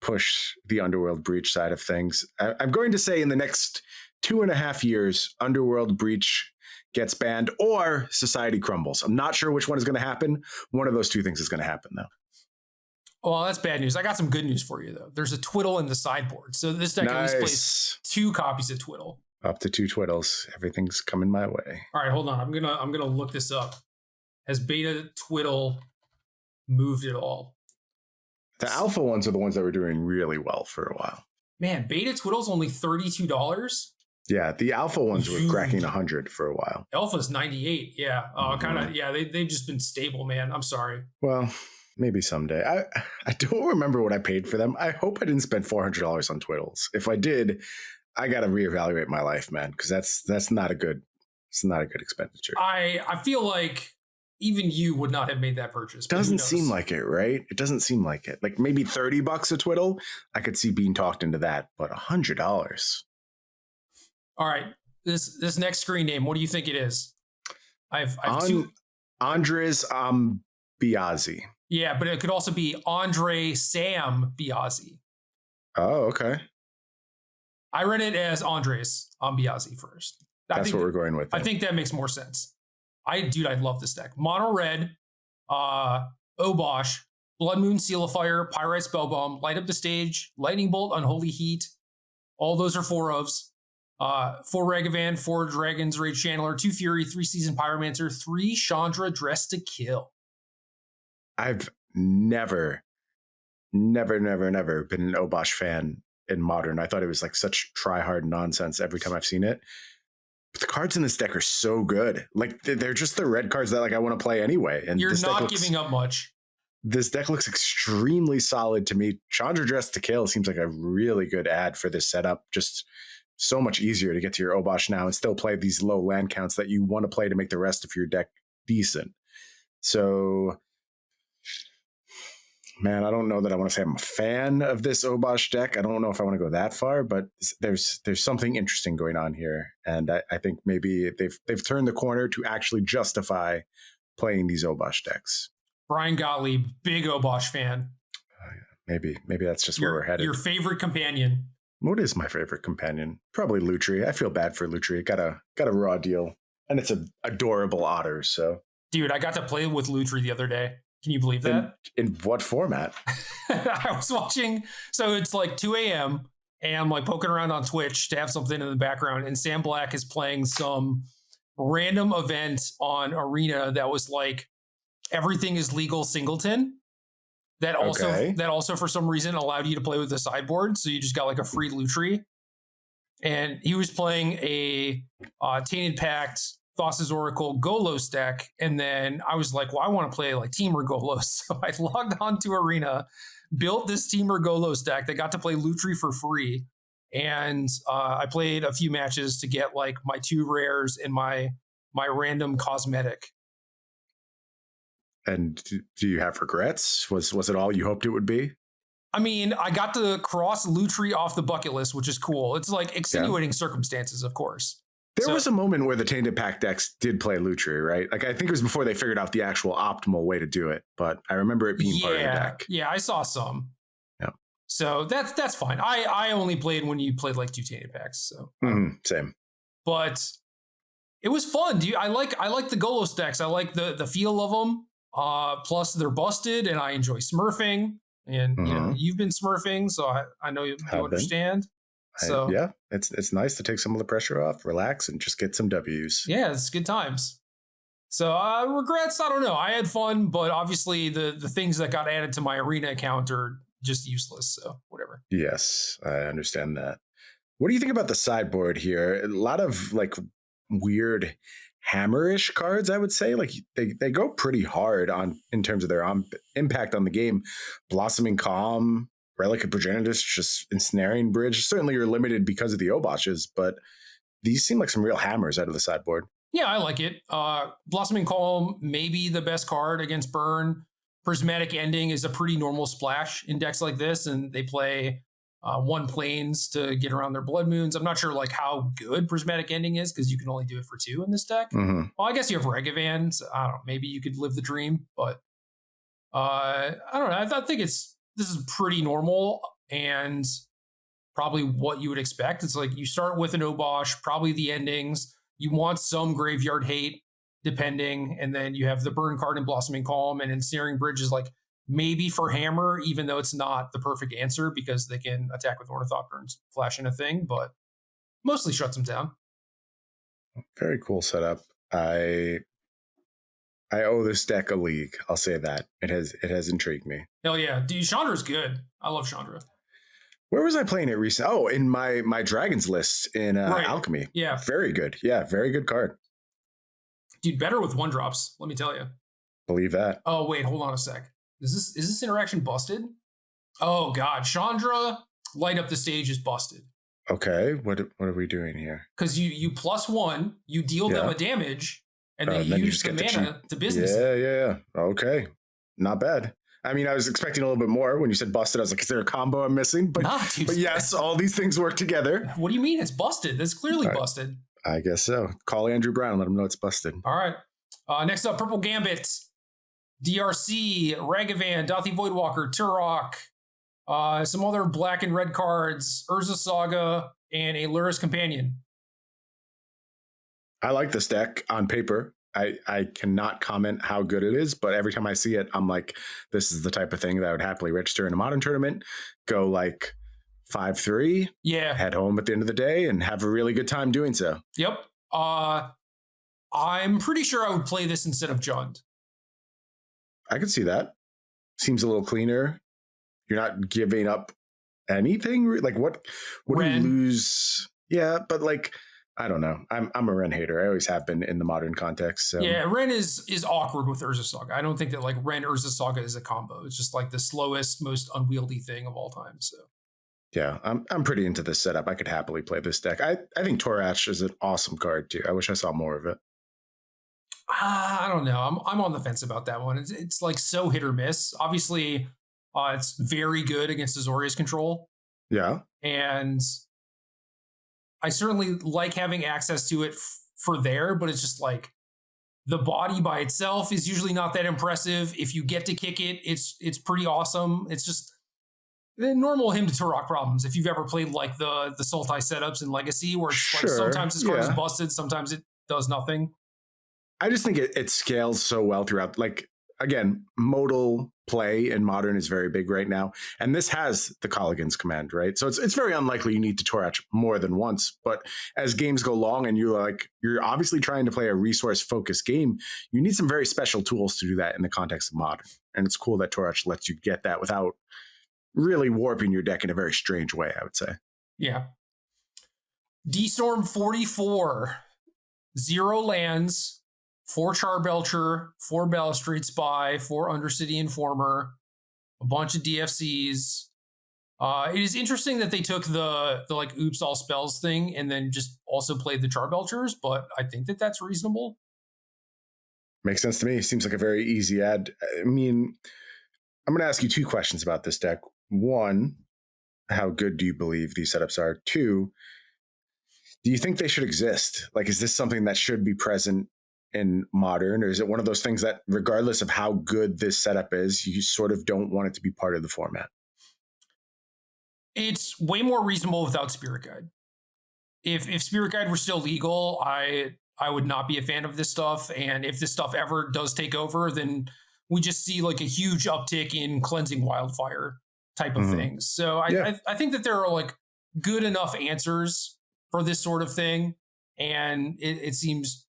push the Underworld Breach side of things. I'm going to say in the next 2.5 years, Underworld Breach gets banned or Society crumbles. I'm not sure which one is going to happen. One of those two things is going to happen, though.
Well, that's bad news. I got some good news for you, though. There's a Twiddle in the sideboard. So this deck at least plays 2 copies of Twiddle.
Up to 2 Twiddles. Everything's coming my way.
All right, hold on. I'm gonna look this up. Has beta Twiddle moved at all?
The alpha ones are the ones that were doing really well for a while.
Man, beta Twiddle's only $32.
Yeah, the alpha ones were cracking 100 for a while.
Alpha's 98. Yeah, kind of. Yeah, they've just been stable, man. I'm sorry.
Well, maybe someday. I don't remember what I paid for them. I hope I didn't spend $400 on Twiddles. If I did, I got to reevaluate my life, man, because that's not a good. It's not a good expenditure.
I feel like even you would not have made that purchase.
Doesn't seem like it, right? It doesn't seem like it. Like maybe $30 a Twiddle, I could see being talked into that, but $100.
All right, this next screen name, what do you think it is? I've two.
Andres Biazzi.
Yeah, but it could also be Andre Sam Biazzi.
Oh, okay.
I read it as Andres Biazzi first.
That's what we're going with.
I think that makes more sense. I love this deck. Mono red, Obosh, Blood Moon, Seal of Fire, Pyrite Spellbomb, Light Up the Stage, Lightning Bolt, Unholy Heat. All those are 4 ofs. 4 Ragavan, 4 Dragons, Rage Channeler, 2 Fury, 3 Season Pyromancer, 3 Chandra, Dressed to Kill.
I've never been an Obosh fan in Modern. I thought it was like such try-hard nonsense every time I've seen it. But the cards in this deck are so good. Like they're just the red cards that like I want to play anyway. And
you're not giving up much.
This deck looks extremely solid to me. Chandra Dressed to Kill seems like a really good ad for this setup. Just so much easier to get to your Obosh now and still play these low land counts that you want to play to make the rest of your deck decent. So, man, I don't know that I want to say I'm a fan of this Obosh deck. I don't know if I want to go that far, but there's something interesting going on here. And I think maybe they've turned the corner to actually justify playing these Obosh decks.
Brian Gottlieb, big Obosh fan.
Maybe that's just where we're headed.
Your favorite companion.
What is my favorite companion? Probably Lutri. I feel bad for Lutri. Got a raw deal. And it's an adorable otter, so.
Dude, I got to play with Lutri the other day. Can you believe that?
In what format?
I was watching, so it's like 2 a.m. and I'm like poking around on Twitch to have something in the background, and Sam Black is playing some random event on Arena that was like Everything is Legal Singleton. That also for some reason allowed you to play with the sideboard, so you just got like a free Lutri. And he was playing a Tainted Pact, Thassa's Oracle, Golos deck, and then I was like, well, I want to play like Teamer Golos. So I logged on to Arena, built this Teamer Golos deck that got to play Lutri for free, and I played a few matches to get like my 2 rares and my random cosmetic.
And do you have regrets? Was it all you hoped it would be?
I mean, I got to cross Lutri off the bucket list, which is cool. It's like extenuating circumstances, of course.
There was a moment where the Tainted Pact decks did play Lutri, right? Like I think it was before they figured out the actual optimal way to do it, but I remember it being part of the deck.
Yeah, I saw some.
Yeah.
So that's fine. I only played when you played like 2 Tainted Pacts, so
same.
But it was fun, dude. I like the Golos decks. I like the feel of them. Plus they're busted, and I enjoy smurfing. And you know, you've been smurfing, so I know you understand. So
yeah, it's nice to take some of the pressure off, relax, and just get some W's.
Yeah, it's good times. So regrets, I don't know. I had fun, but obviously the things that got added to my Arena account are just useless. So whatever.
Yes, I understand that. What do you think about the sideboard here? A lot of like weird hammerish cards, I would say. Like they go pretty hard on in terms of their impact on the game. Blossoming Calm, Relic of Progenitus, just Ensnaring Bridge. Certainly you're limited because of the Oboches, but these seem like some real hammers out of the sideboard.
Yeah, I like it. Blossoming Calm may be the best card against burn. Prismatic Ending is a pretty normal splash in decks like this, and they play 1 planes to get around their Blood Moons. I'm not sure like how good Prismatic Ending is because you can only do it for 2 in this deck.
Mm-hmm.
Well, I guess you have Regavan. So I don't know. Maybe you could live the dream, but I don't know. I think this is pretty normal and probably what you would expect. It's like you start with an Obosh, probably the endings. You want some graveyard hate, depending, and then you have the burn card in Blossoming Calm, and Ensnaring Bridge is like maybe for hammer, even though it's not the perfect answer because they can attack with Ornithopter and flash in a thing, but mostly shuts them down.
Very cool setup. I owe this deck a league. I'll say that. It has intrigued me.
Hell yeah. Dude, Chandra's good. I love Chandra.
Where was I playing it recently? Oh, in my Dragons list in right. Alchemy.
Yeah.
Very good. Yeah, very good card.
Dude, better with 1-drops, let me tell you.
Believe that.
Oh, wait, hold on a sec. Is this interaction busted? Oh, God. Chandra, Light Up the Stage is busted.
Okay, what are we doing here?
Because you +1, you deal them a damage, and then you use the mana to business.
Yeah. Okay, not bad. I mean, I was expecting a little bit more when you said busted. I was like, is there a combo I'm missing? But, but yes, all these things work together.
What do you mean it's busted? That's clearly busted.
I guess so. Call Andrew Brown, let him know it's busted.
All right. Next up, Purple Gambit, DRC, Ragavan, Dathi Voidwalker, Turok, some other black and red cards, Urza Saga, and a Lurrus Companion.
I like this deck on paper. I cannot comment how good it is, but every time I see it, I'm like, this is the type of thing that I would happily register in a Modern tournament, go like 5-3, head home at the end of the day, and have a really good time doing so.
Yep. I'm pretty sure I would play this instead of Jund.
I could see that. Seems a little cleaner. You're not giving up anything. Like what do you lose? Yeah, but like, I don't know. I'm a Ren hater. I always have been in the Modern context. So. Yeah,
Ren is awkward with Urza Saga. I don't think that like Ren Urza Saga is a combo. It's just like the slowest, most unwieldy thing of all time. So
yeah, I'm pretty into this setup. I could happily play this deck. I think Torach is an awesome card too. I wish I saw more of it.
I don't know. I'm on the fence about that one. It's like so hit or miss. Obviously, it's very good against Azorius Control.
Yeah,
and I certainly like having access to it for there, but it's just like the body by itself is usually not that impressive. If you get to kick it, it's pretty awesome. It's just the normal him to Turok problems. If you've ever played like the Sultai setups in Legacy, where it's like sometimes this card is busted, sometimes it does nothing.
I just think it scales so well throughout. Like again, modal play in Modern is very big right now, and this has the Colligan's command, right? So it's very unlikely you need to Torach more than once. But as games go long and you're obviously trying to play a resource focused game, you need some very special tools to do that in the context of Modern. And it's cool that Torach lets you get that without really warping your deck in a very strange way, I would say. Yeah.
D-Storm 44, 0 lands, 4 Charbelcher, 4 Balustrade Spy, 4 Undercity Informer, a bunch of DFCs. It is interesting that they took the like oops all spells thing and then just also played the Charbelchers, but I think that that's reasonable.
Makes sense to me. Seems like a very easy add. I mean, I'm going to ask you 2 questions about this deck. 1, how good do you believe these setups are? 2, do you think they should exist? Like, is this something that should be present in Modern, or is it one of those things that regardless of how good this setup is, you sort of don't want it to be part of the format?
It's way more reasonable without Spirit Guide. If Spirit Guide were still legal, I would not be a fan of this stuff. And if this stuff ever does take over, then we just see like a huge uptick in Cleansing Wildfire type of things. So I think that there are like good enough answers for this sort of thing. And it seems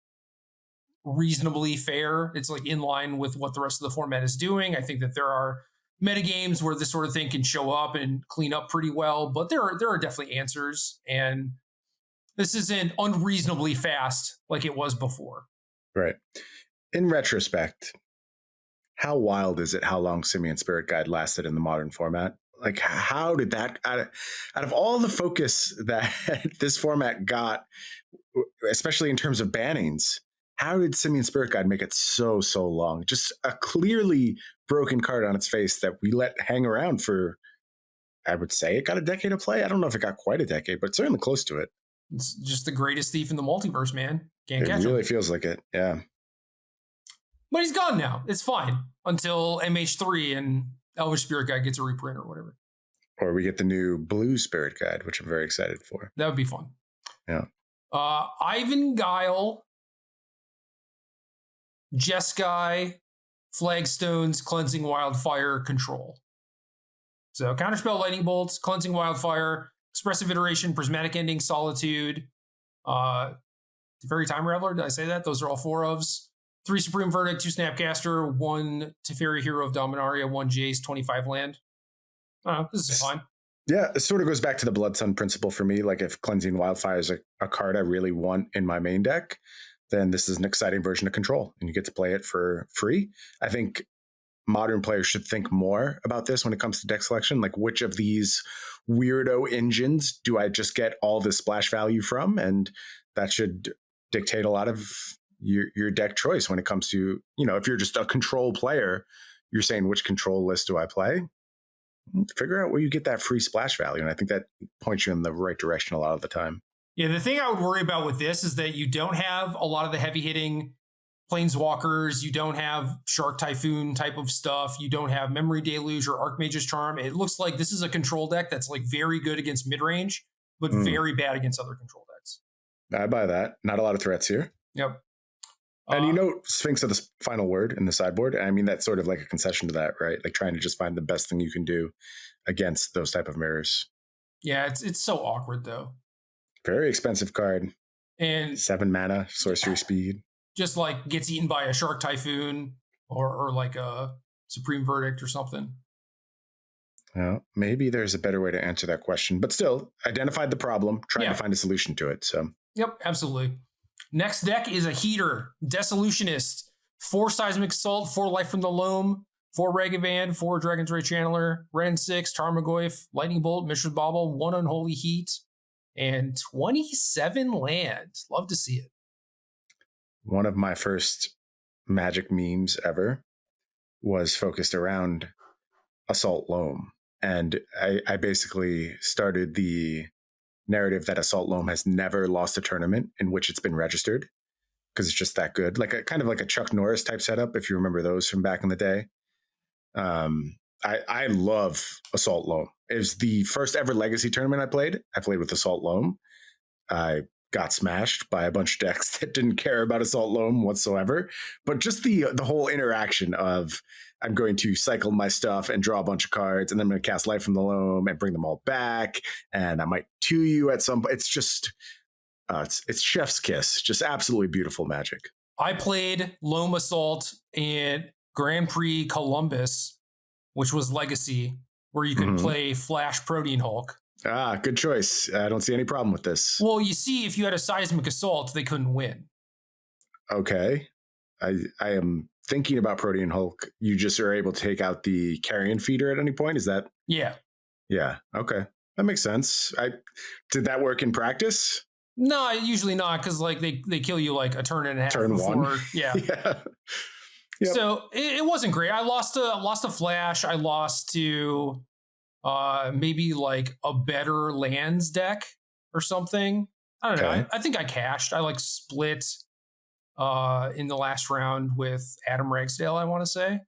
reasonably fair. It's like in line with what the rest of the format is doing. I think that there are metagames where this sort of thing can show up and clean up pretty well, but there are definitely answers, and this isn't unreasonably fast like it was before.
Right. In retrospect, how wild is it how long Simian Spirit Guide lasted in the modern format? Like, how did that, out of all the focus that this format got, especially in terms of bannings, how did Simian Spirit Guide make it so long? Just a clearly broken card on its face that we let hang around for, I would say it got a decade of play. I don't know if it got quite a decade, but certainly close to it.
It's just the greatest thief in the multiverse, man. Can't catch him.
It really feels like it, yeah.
But he's gone now. It's fine until MH3 and Elvish Spirit Guide gets a reprint or whatever.
Or we get the new Blue Spirit Guide, which I'm very excited for.
That would be fun.
Yeah.
Ivan Guile, Jeskai, Flagstones, Cleansing Wildfire, Control. So Counterspell, Lightning Bolts, Cleansing Wildfire, Expressive Iteration, Prismatic Ending, Solitude, Teferi Time Raveler, did I say that? Those are all 4 ofs. 3 Supreme Verdict, 2 Snapcaster, 1 Teferi Hero of Dominaria, 1 Jace, 25 land. This is fine.
Yeah, it sort of goes back to the Blood Sun principle for me. Like, if Cleansing Wildfire is a card I really want in my main deck, then this is an exciting version of Control, and you get to play it for free. I think modern players should think more about this when it comes to deck selection. Like, which of these weirdo engines do I just get all this splash value from? And that should dictate a lot of your deck choice when it comes to, if you're just a Control player, you're saying, which Control list do I play? Figure out where you get that free splash value. And I think that points you in the right direction a lot of the time.
Yeah, the thing I would worry about with this is that you don't have a lot of the heavy hitting Planeswalkers. You don't have Shark Typhoon type of stuff. You don't have Memory Deluge or Archmage's Charm. It looks like this is a Control deck that's like very good against mid-range, but very bad against other Control decks.
I buy that. Not a lot of threats here.
Yep.
And Sphinx of the final word in the sideboard. I mean, that's sort of like a concession to that, right? Like trying to just find the best thing you can do against those type of mirrors.
Yeah, it's so awkward though.
Very expensive card.
And
7 mana, sorcery speed.
Just like gets eaten by a Shark Typhoon or like a Supreme Verdict or something.
Well, maybe there's a better way to answer that question, but still identified the problem, trying to find a solution to it. So,
yep, absolutely. Next deck is a heater, Dissolutionist, 4 Seismic Assault, 4 Life from the Loam, 4 Ragavan, 4 Dragon's Ray Channeler, Ren 6, Tarmogoyf, Lightning Bolt, Mishra's Bauble, 1 Unholy Heat, and 27 land. Love to see it.
One of my first Magic memes ever was focused around Assault Loam. And I basically started the narrative that Assault Loam has never lost a tournament in which it's been registered because it's just that good. Like kind of like a Chuck Norris type setup, if you remember those from back in the day. I love Assault Loam. It was the first ever Legacy tournament I played. I played with Assault Loam. I got smashed by a bunch of decks that didn't care about Assault Loam whatsoever. But just the whole interaction of I'm going to cycle my stuff and draw a bunch of cards, and then I'm going to cast Life from the Loam and bring them all back, and I might 2 you at some point. It's just, it's chef's kiss. Just absolutely beautiful Magic.
I played Loam Assault in Grand Prix Columbus, which was Legacy, where you could play Flash Protean Hulk.
Good choice. I don't see any problem with this.
Well, you see, if you had a Seismic Assault, they couldn't win.
Okay. I am thinking about Protean Hulk. You just are able to take out the Carrion Feeder at any point? Is that?
Yeah.
Yeah. Okay. That makes sense. Did that work in practice?
No, usually not, because like they kill you like a turn and a half
turn
before.
1.
Yeah.
Yeah. Yep.
So it wasn't great. I lost a Flash. I lost to maybe like a better lands deck or something. I don't know. I think I cashed. I like split in the last round with Adam Ragsdale, I want to say.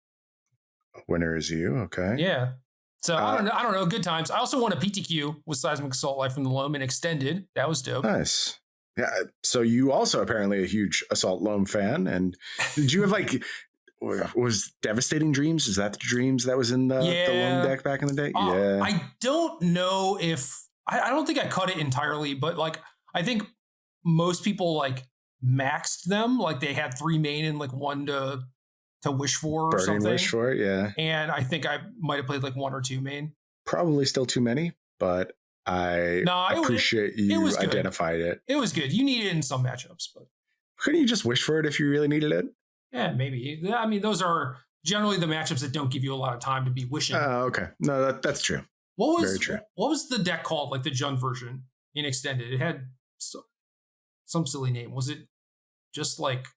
Winner is you. Okay.
Yeah. So I don't know. Good times. I also won a PTQ with Seismic Assault, Life from the Loam, and extended. That was dope.
Nice. Yeah. So you also apparently a huge Assault Loam fan. And did you have like, was Devastating Dreams? Is that the Dreams that was in the Loam deck back in the day? Yeah.
I don't know if, I don't think I cut it entirely, but like, I think most people like maxed them. Like they had 3 main and like 1 to wish for or
Burning
something.
wish for it, yeah.
And I think I might have played like 1 or 2 main.
Probably still too many, but I appreciate you identified it.
It was good. You need it in some matchups, but
couldn't you just wish for it if you really needed it?
Yeah, maybe. I mean, those are generally the matchups that don't give you a lot of time to be wishing.
Okay. No, that's true. Very true.
What was the deck called? Like the Jund version in Extended? It had some silly name. Was it just like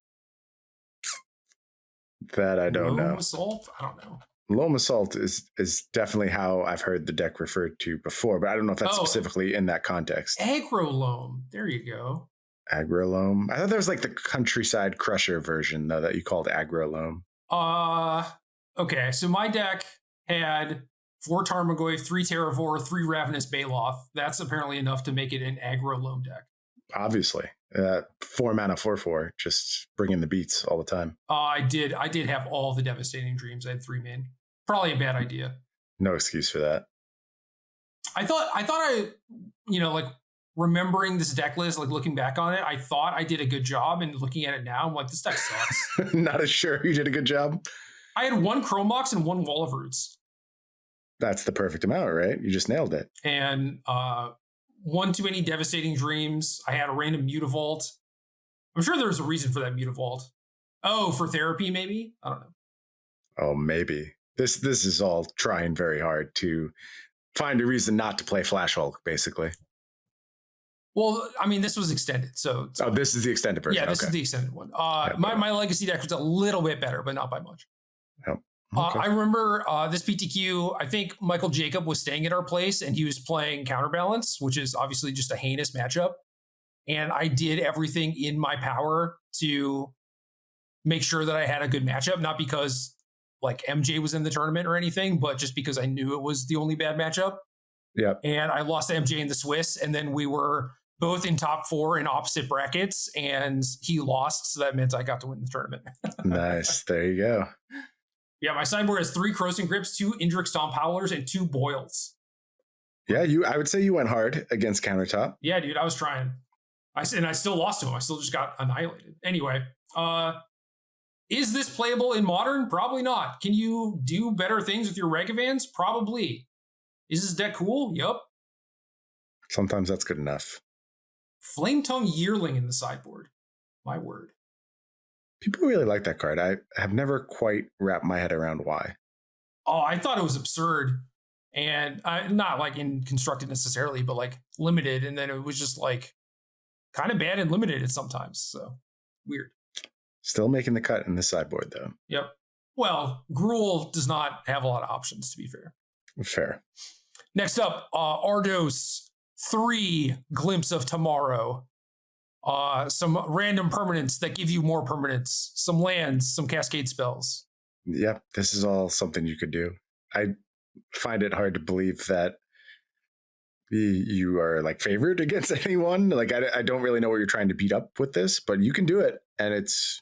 that? I don't know.
Loam Assault? I don't know.
Loam Assault is definitely how I've heard the deck referred to before, but I don't know if that's specifically in that context.
Aggro Loam. There you go.
Aggro Loam. I thought there was like the Countryside Crusher version though that you called Aggro Loam.
Okay. So my deck had 4 Tarmogoyf, 3 Terravore, 3 Ravenous Baloth. That's apparently enough to make it an Aggro Loam deck.
Obviously. 4 mana 4/4, just bringing the beats all the time.
I did have all the Devastating Dreams. I had 3 main. Probably a bad idea.
No excuse for that.
I thought like remembering this deck list, like looking back on it, I thought I did a good job, and looking at it now, I'm like, this deck sucks.
Not as sure you did a good job.
I had 1 Chromox and 1 Wall of Roots.
That's the perfect amount, right? You just nailed it.
And 1 too many Devastating Dreams. I had a random Mutavault. I'm sure there's a reason for that Mutavault. Oh, for therapy, maybe? I don't know.
Oh, maybe. This is all trying very hard to find a reason not to play Flash Hulk, basically.
Well, I mean, this was extended, so...
this is the extended version.
Yeah, this is the extended one. My Legacy deck was a little bit better, but not by much.
Oh, okay.
I remember this PTQ, I think Michael Jacob was staying at our place, and he was playing Counterbalance, which is obviously just a heinous matchup. And I did everything in my power to make sure that I had a good matchup, not because like MJ was in the tournament or anything, but just because I knew it was the only bad matchup.
Yeah.
And I lost to MJ in the Swiss, and then we were both in top 4 in opposite brackets, and he lost, so that meant I got to win the tournament.
Nice. There you go.
Yeah, my sideboard has 3 Crossing Grips, 2 Indrik Stomp Howlers, and 2 Boils.
Yeah, I would say you went hard against Countertop.
Yeah, dude, I was trying. And I still lost to him. I still just got annihilated. Anyway, is this playable in Modern? Probably not. Can you do better things with your Regavans? Probably. Is this deck cool? Yup.
Sometimes that's good enough.
Flame Tongue Yearling in the sideboard. My word.
People really like that card. I have never quite wrapped my head around why.
Oh, I thought it was absurd. And not like in constructed necessarily, but like limited. And then it was just like kind of bad and limited sometimes. So weird.
Still making the cut in the sideboard, though.
Yep. Well, Gruul does not have a lot of options, to be fair.
Fair.
Next up, Ardos, 3 Glimpse of Tomorrow. Some random permanents that give you more permanents. Some lands, some cascade spells.
Yep, this is all something you could do. I find it hard to believe that you are like favored against anyone. Like I don't really know what you're trying to beat up with this, but you can do it, and it's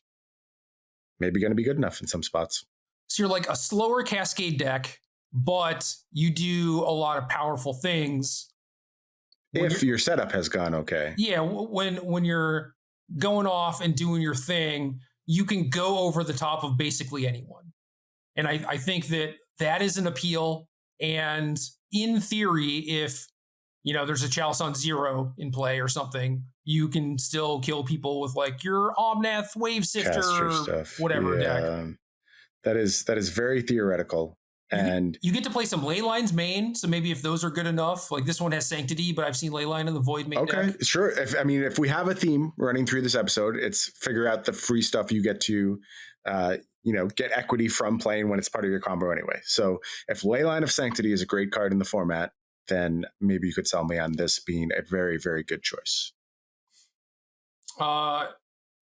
maybe going to be good enough in some spots.
So you're like a slower cascade deck, but you do a lot of powerful things.
If your setup has gone okay.
Yeah, when you're going off and doing your thing, you can go over the top of basically anyone. And I think that is an appeal. And in theory, if there's a Chalice on 0 in play or something, you can still kill people with like your Omnath Wave Sifter
stuff.
Whatever deck.
That is very theoretical. And
you get to play some Leylines main, so maybe if those are good enough, like this one has Sanctity, but I've seen Leyline in the Void main deck.
Sure. If we have a theme running through this episode, it's figure out the free stuff you get to, get equity from playing when it's part of your combo anyway. So if Leyline of Sanctity is a great card in the format, then maybe you could sell me on this being a very, very good choice.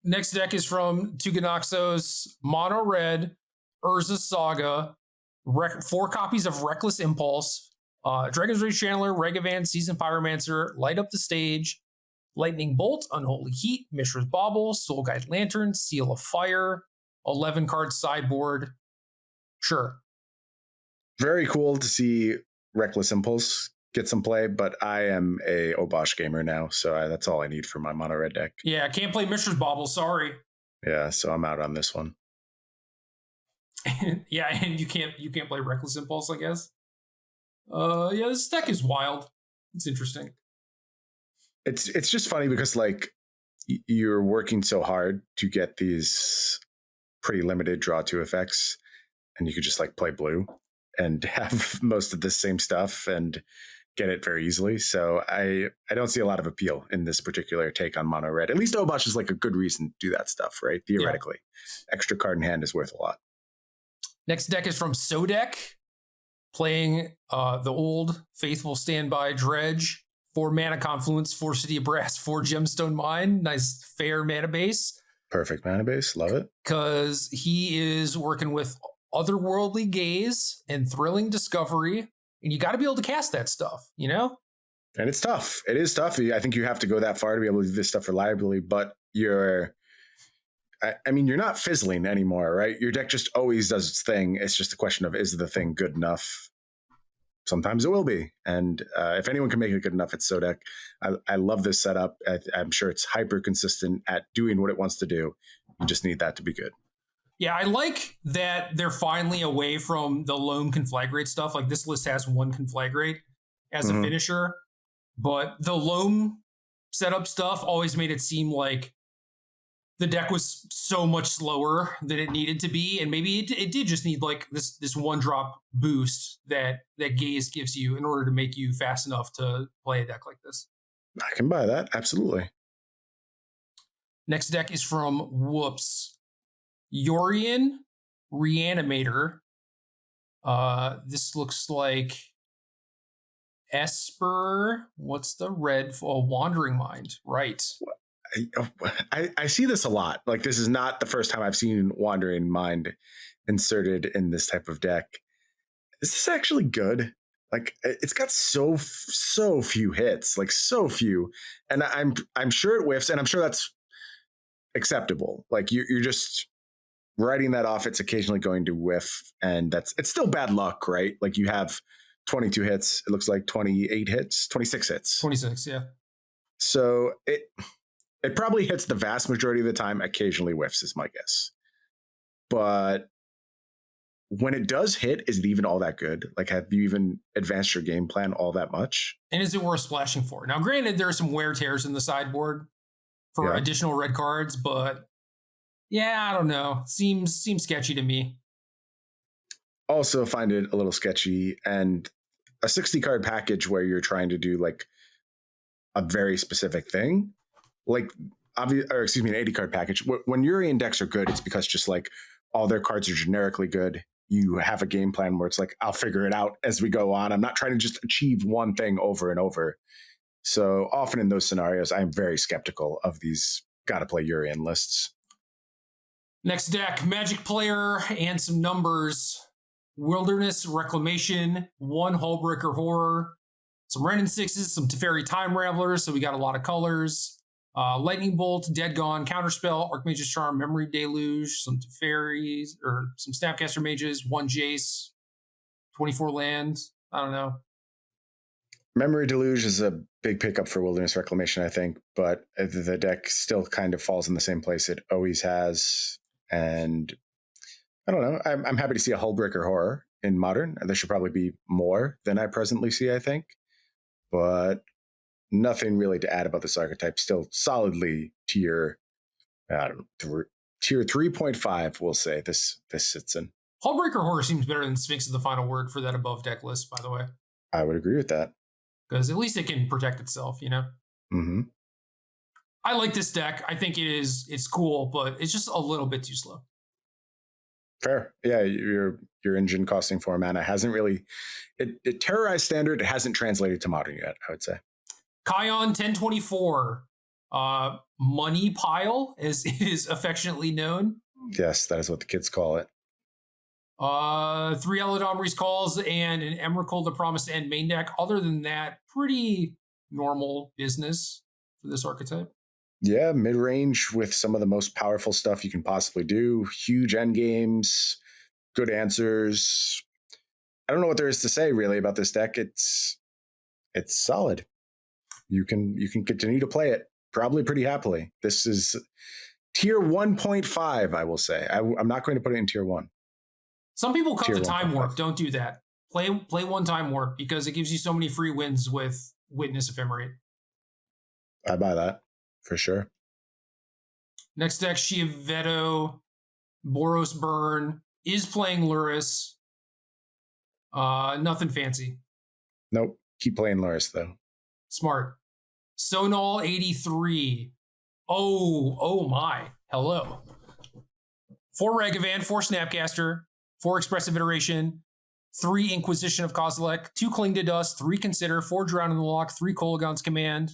Next deck is from Tuganaxos, Mono Red, Urza Saga, 4 copies of Reckless Impulse, Dragon's Rage Channeler, Regavan, Seasoned Pyromancer, Light Up the Stage, Lightning Bolt, Unholy Heat, Mishra's Bauble, Soul Guide Lantern, Seal of Fire, 11 card sideboard. Sure.
Very cool to see Reckless Impulse get some play, but I am a Obosh gamer now, so that's all I need for my mono red deck.
Yeah, I can't play Mishra's Bauble, sorry.
Yeah, so I'm out on this one.
Yeah, and you can't play Reckless Impulse, I guess. Yeah, this deck is wild. It's interesting.
It's just funny because like you're working so hard to get these pretty limited draw 2 effects, and you could just like play blue and have most of the same stuff and get it very easily. So I don't see a lot of appeal in this particular take on mono red. At least Obosh is like a good reason to do that stuff, right? Theoretically, extra card in hand is worth a lot.
Next deck is from Sodek, playing the old faithful standby Dredge, 4 mana Confluence, 4 City of Brass, 4 Gemstone Mine. Nice fair mana base.
Perfect mana base. Love it.
Because he is working with Otherworldly Gaze and Thrilling Discovery. And you got to be able to cast that stuff, you know?
And it's tough. It is tough. I think you have to go that far to be able to do this stuff reliably, but you're not fizzling anymore, right? Your deck just always does its thing. It's just a question of, is the thing good enough? Sometimes it will be. And if anyone can make it good enough, it's Sodek. I love this setup. I'm sure it's hyper consistent at doing what it wants to do. You just need that to be good.
Yeah, I like that they're finally away from the lone Conflagrate stuff. Like this list has 1 Conflagrate as a finisher, but the loam setup stuff always made it seem like the deck was so much slower than it needed to be, and maybe it did just need like this 1-drop boost that Gaze gives you in order to make you fast enough to play a deck like this.
I can buy that, absolutely.
Next deck is from Whoops. Yorian Reanimator. This looks like Esper. What's the red? Wandering Mind. Right.
I see this a lot. Like this is not the first time I've seen Wandering Mind inserted in this type of deck. Is this actually good? Like it's got so few hits, like so few, and I'm sure it whiffs, and I'm sure that's acceptable. Like you're just writing that off. It's occasionally going to whiff, and it's still bad luck, right? Like you have 22 hits. It looks like 28 hits, 26 hits.
26, yeah.
So it probably hits the vast majority of the time. Occasionally whiffs is my guess. But when it does hit, is it even all that good? Like, have you even advanced your game plan all that much?
And is it worth splashing for? Now, granted, there are some wear tears in the sideboard for additional red cards, but yeah, I don't know. Seems sketchy to me.
Also find it a little sketchy, and a 60 card package where you're trying to do like a very specific thing, like an 80 card package. When Yorian decks are good, it's because just like all their cards are generically good. You have a game plan where it's like, I'll figure it out as we go on. I'm not trying to just achieve one thing over and over. So often in those scenarios, I'm very skeptical of these gotta play Yorian lists.
Next deck, Magic player and some numbers. Wilderness Reclamation, 1 Hullbreaker Horror, some Ren and 6s, some Teferi Time Ravelers, so we got a lot of colors. Lightning Bolt, Dead Gone, Counterspell, Archmage's Charm, Memory Deluge, some Teferis, or some Snapcaster Mages, 1 Jace, 24 land. I don't know.
Memory Deluge is a big pickup for Wilderness Reclamation, I think, but the deck still kind of falls in the same place it always has. And I don't know. I'm happy to see a Hullbreaker Horror in Modern. There should probably be more than I presently see, I think. But nothing really to add about this archetype. Still solidly tier 3.5, we'll say this sits in.
Hullbreaker Horror seems better than Sphinx of the Final Word for that above deck list, by the way.
I would agree with that.
Because at least it can protect itself, you know?
Mm-hmm.
I like this deck. I think it's cool, but it's just a little bit too slow.
Fair. Yeah, your engine costing 4 mana hasn't really... It terrorized Standard. It hasn't translated to Modern yet, I would say.
Kion 1024. Money Pile, as it is affectionately known.
Yes, that is what the kids call it.
3 Eladamri's Calls and an Emrakul, the Promised End main deck. Other than that, pretty normal business for this archetype.
Yeah, mid-range with some of the most powerful stuff you can possibly do. Huge endgames, good answers. I don't know what there is to say really about this deck. It's It's solid. You can continue to play it probably pretty happily. This is tier 1.5, I will say. I'm not going to put it in tier 1.
Some people cut
Tier
the time
1.5.
warp. Don't do that. Play one time warp because it gives you so many free wins with Witness Ephemerate.
I buy that for sure.
Next deck, Shiaveto, Boros Burn, is playing Luris. Nothing fancy.
Nope. Keep playing Luris, though.
Smart. Sonal 83. Oh my. Hello. 4 Ragavan, 4 Snapcaster, 4 Expressive Iteration, 3 Inquisition of Kozilek, 2 Cling to Dust, 3 Consider, 4 Drown in the Lock, 3 Kolaghan's Command,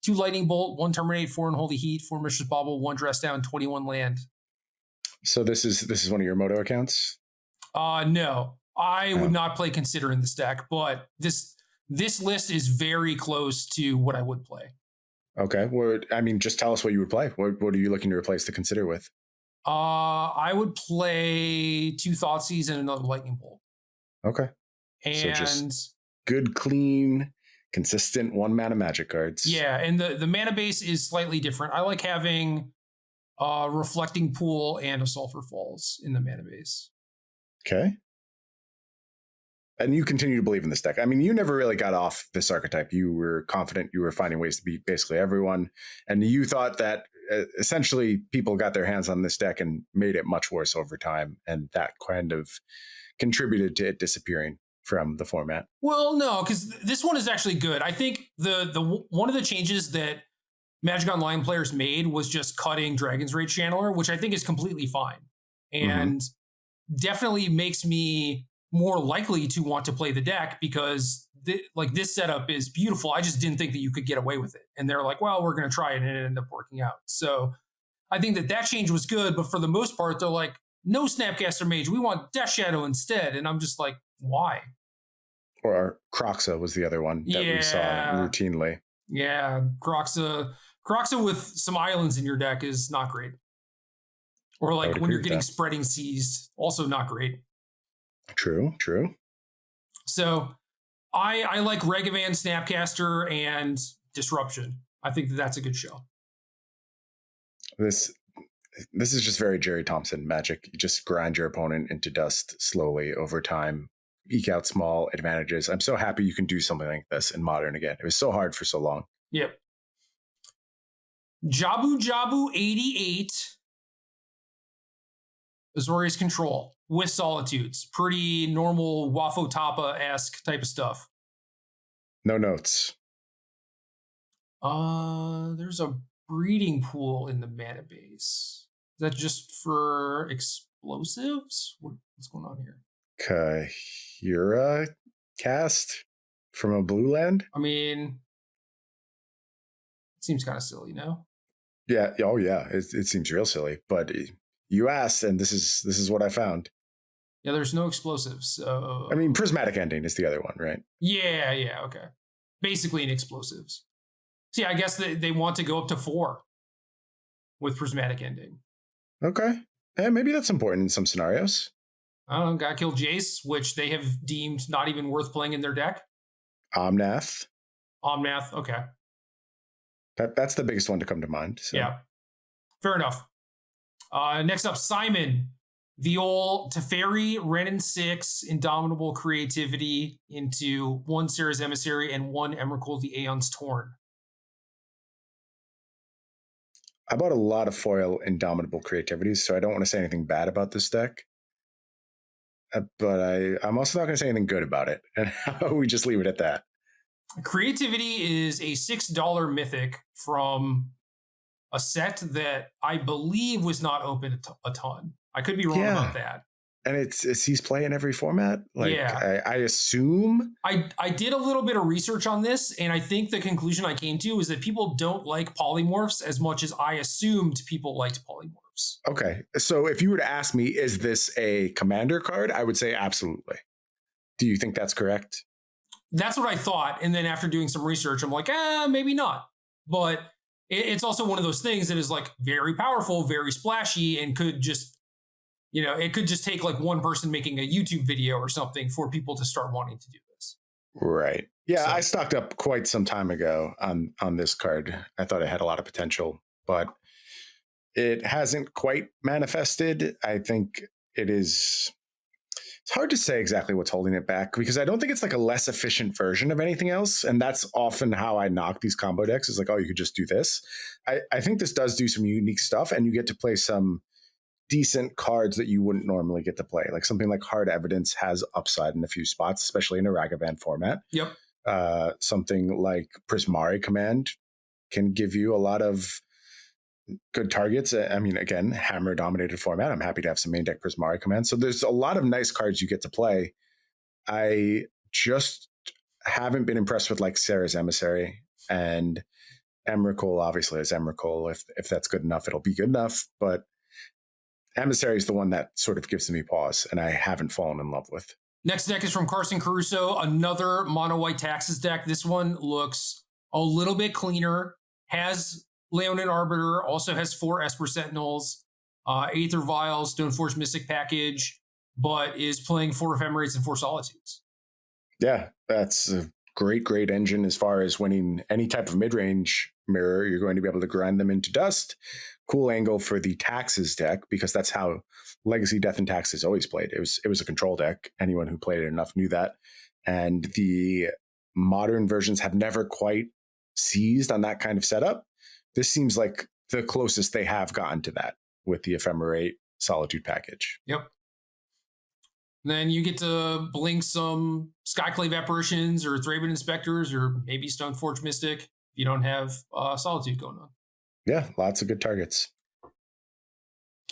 2 Lightning Bolt, 1 Terminate, 4 Unholy Heat, 4 Mishra's Bauble, 1 Dress Down, 21 land.
So this is one of your Moto accounts?
No. I would not play Consider in this deck, but this list is very close to what I would play.
Okay. Well, I mean, just tell us what you would play. What are you looking to replace the Consider with?
I would play 2 Thoughtseize and another Lightning Bolt.
Okay.
And
so just good, clean, consistent 1-mana magic cards.
Yeah, and the mana base is slightly different. I like having Reflecting Pool and a Sulphur Falls in the mana base.
Okay. And you continue to believe in this deck. I mean, you never really got off this archetype. You were confident you were finding ways to beat basically everyone. And you thought that essentially people got their hands on this deck and made it much worse over time. And that kind of contributed to it disappearing from the format.
Well, no, because this one is actually good. I think the one of the changes that Magic Online players made was just cutting Dragon's Rage Channeler, which I think is completely fine. And definitely makes me more likely to want to play the deck because this setup is beautiful. I just didn't think that you could get away with it. And they're like, well, we're going to try it. And it ended up working out. So I think that change was good. But for the most part, they're like, no Snapcaster Mage. We want Death Shadow instead. And I'm just like, why?
Or Kroxa was the other one that we saw routinely.
Yeah, Kroxa with some islands in your deck is not great. Or like when you're getting Spreading Seas, also not great.
True.
So I like Ragavan, Snapcaster, and Disruption. I think that's a good show.
This is just very Jerry Thompson magic. You just grind your opponent into dust slowly over time, eke out small advantages. I'm so happy you can do something like this in Modern again. It was so hard for so long.
Yep. Jabu 88. Azorius Control with Solitudes. Pretty normal Wafo Tapa-esque type of stuff.
No notes.
There's a breeding pool in the mana base. Is that just for explosives? What's going on here?
Kahira cast from a blue land?
I mean, it seems kind of silly, no?
Yeah. Oh, yeah. It seems real silly, but you asked, and this is what I found.
Yeah, there's no explosives. So...
I mean, Prismatic Ending is the other one, right?
Yeah, okay. Basically an explosives. See, I guess they want to go up to 4 with Prismatic Ending.
Okay. Yeah, maybe that's important in some scenarios.
I don't know, gotta kill Jace, which they have deemed not even worth playing in their deck.
Omnath,
okay.
That's the biggest one to come to mind. So.
Yeah, fair enough. Next up, Simon. The old Teferi, Renin 6, Indomitable Creativity into 1 Sarah's Emissary and 1 Emrakul the Aeon's Torn.
I bought a lot of foil Indomitable Creativities, so I don't want to say anything bad about this deck. But I'm also not going to say anything good about it. And we just leave it at that.
Creativity is a $6 mythic from a set that I believe was not open a ton. I could be wrong about that.
And he's playing every format. I assume.
I did a little bit of research on this, and I think the conclusion I came to is that people don't like polymorphs as much as I assumed people liked polymorphs.
Okay. So if you were to ask me, is this a commander card? I would say absolutely. Do you think that's correct?
That's what I thought. And then after doing some research, I'm like, maybe not. But it's also one of those things that is like very powerful, very splashy, and could just, it could just take like one person making a YouTube video or something for people to start wanting to do this.
Right. Yeah, so I stocked up quite some time ago on this card. I thought it had a lot of potential, but it hasn't quite manifested. I think it's hard to say exactly what's holding it back because I don't think it's like a less efficient version of anything else. And that's often how I knock these combo decks is like, oh, you could just do this. I think this does do some unique stuff and you get to play some decent cards that you wouldn't normally get to play. Like something like Hard Evidence has upside in a few spots, especially in a Ragavan format.
Yep.
Something like Prismari Command can give you a lot of good targets. I mean, again, hammer dominated format. I'm happy to have some main deck Prismari Command. So there's a lot of nice cards you get to play. I just haven't been impressed with like Sarah's Emissary and Emrakul. Obviously, as Emrakul, if that's good enough, it'll be good enough. But Emissary is the one that sort of gives me pause, and I haven't fallen in love with.
Next deck is from Carson Caruso, another mono white Taxes deck. This one looks a little bit cleaner, has Leonin Arbiter, also has 4 Esper Sentinels, Aether Vial, Stoneforge Mystic package, but is playing 4 Ephemerates and 4 Solitudes.
Yeah, that's a great engine as far as winning any type of mid-range mirror. You're going to be able to grind them into dust. Cool angle for the Taxes deck because that's how Legacy Death and Taxes always played. It was a control deck. Anyone who played it enough knew that. And the modern versions have never quite seized on that kind of setup. This seems like the closest they have gotten to that with the Ephemerate Solitude package.
Yep. Then you get to blink some Skyclave Apparitions or Thraben Inspectors or maybe Stoneforge Mystic if you don't have Solitude going on.
Yeah, lots of good targets.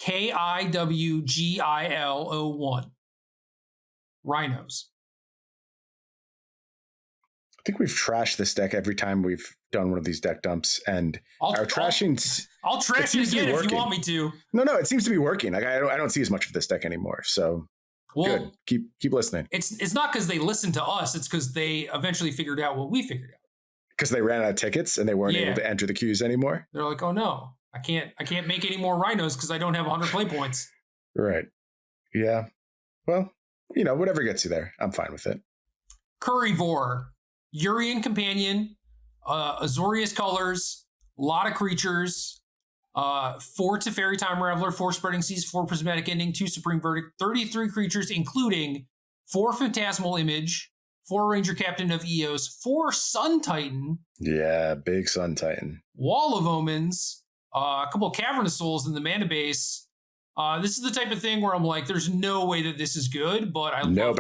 KIWGIL01. Rhinos.
I think we've trashed this deck every time we've done one of these deck dumps, and our trashing.
I'll trash it again if you want me to.
No, it seems to be working. Like I don't see as much of this deck anymore. So good. Keep listening.
It's not because they listened to us. It's because they eventually figured out what we figured out.
Because they ran out of tickets and they weren't able to enter the queues anymore.
They're like, oh no, I can't make any more Rhinos because I don't have 100 play points.
Right. Yeah. Well, whatever gets you there, I'm fine with it.
Curryvore, Yorian Companion, Azorius colors, a lot of creatures, 4 Teferi Time Raveler, 4 Spreading Seas, 4 Prismatic Ending, 2 Supreme Verdict, 33 creatures, including 4 Phantasmal Image, 4 Ranger Captain of Eos, 4 Sun Titan.
Yeah, big Sun Titan.
Wall of Omens, a couple of Cavernous Souls in the mana base. This is the type of thing where I'm like, there's no way that this is good, but I love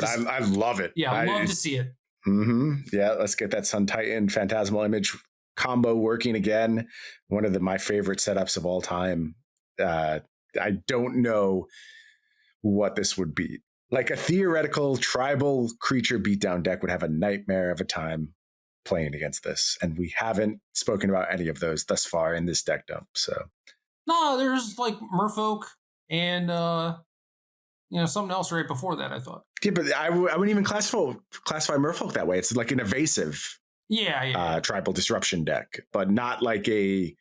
it.
Yeah, I love to see it.
Mm-hmm. Yeah, let's get that Sun Titan Phantasmal Image combo working again. One of my favorite setups of all time. I don't know what this would beat. Like a theoretical tribal creature beatdown deck would have a nightmare of a time playing against this. And we haven't spoken about any of those thus far in this deck dump. So
no, there's like Merfolk and something else right before that, I thought.
Yeah, but I wouldn't even classify Merfolk that way. It's like an evasive tribal disruption deck, but not like I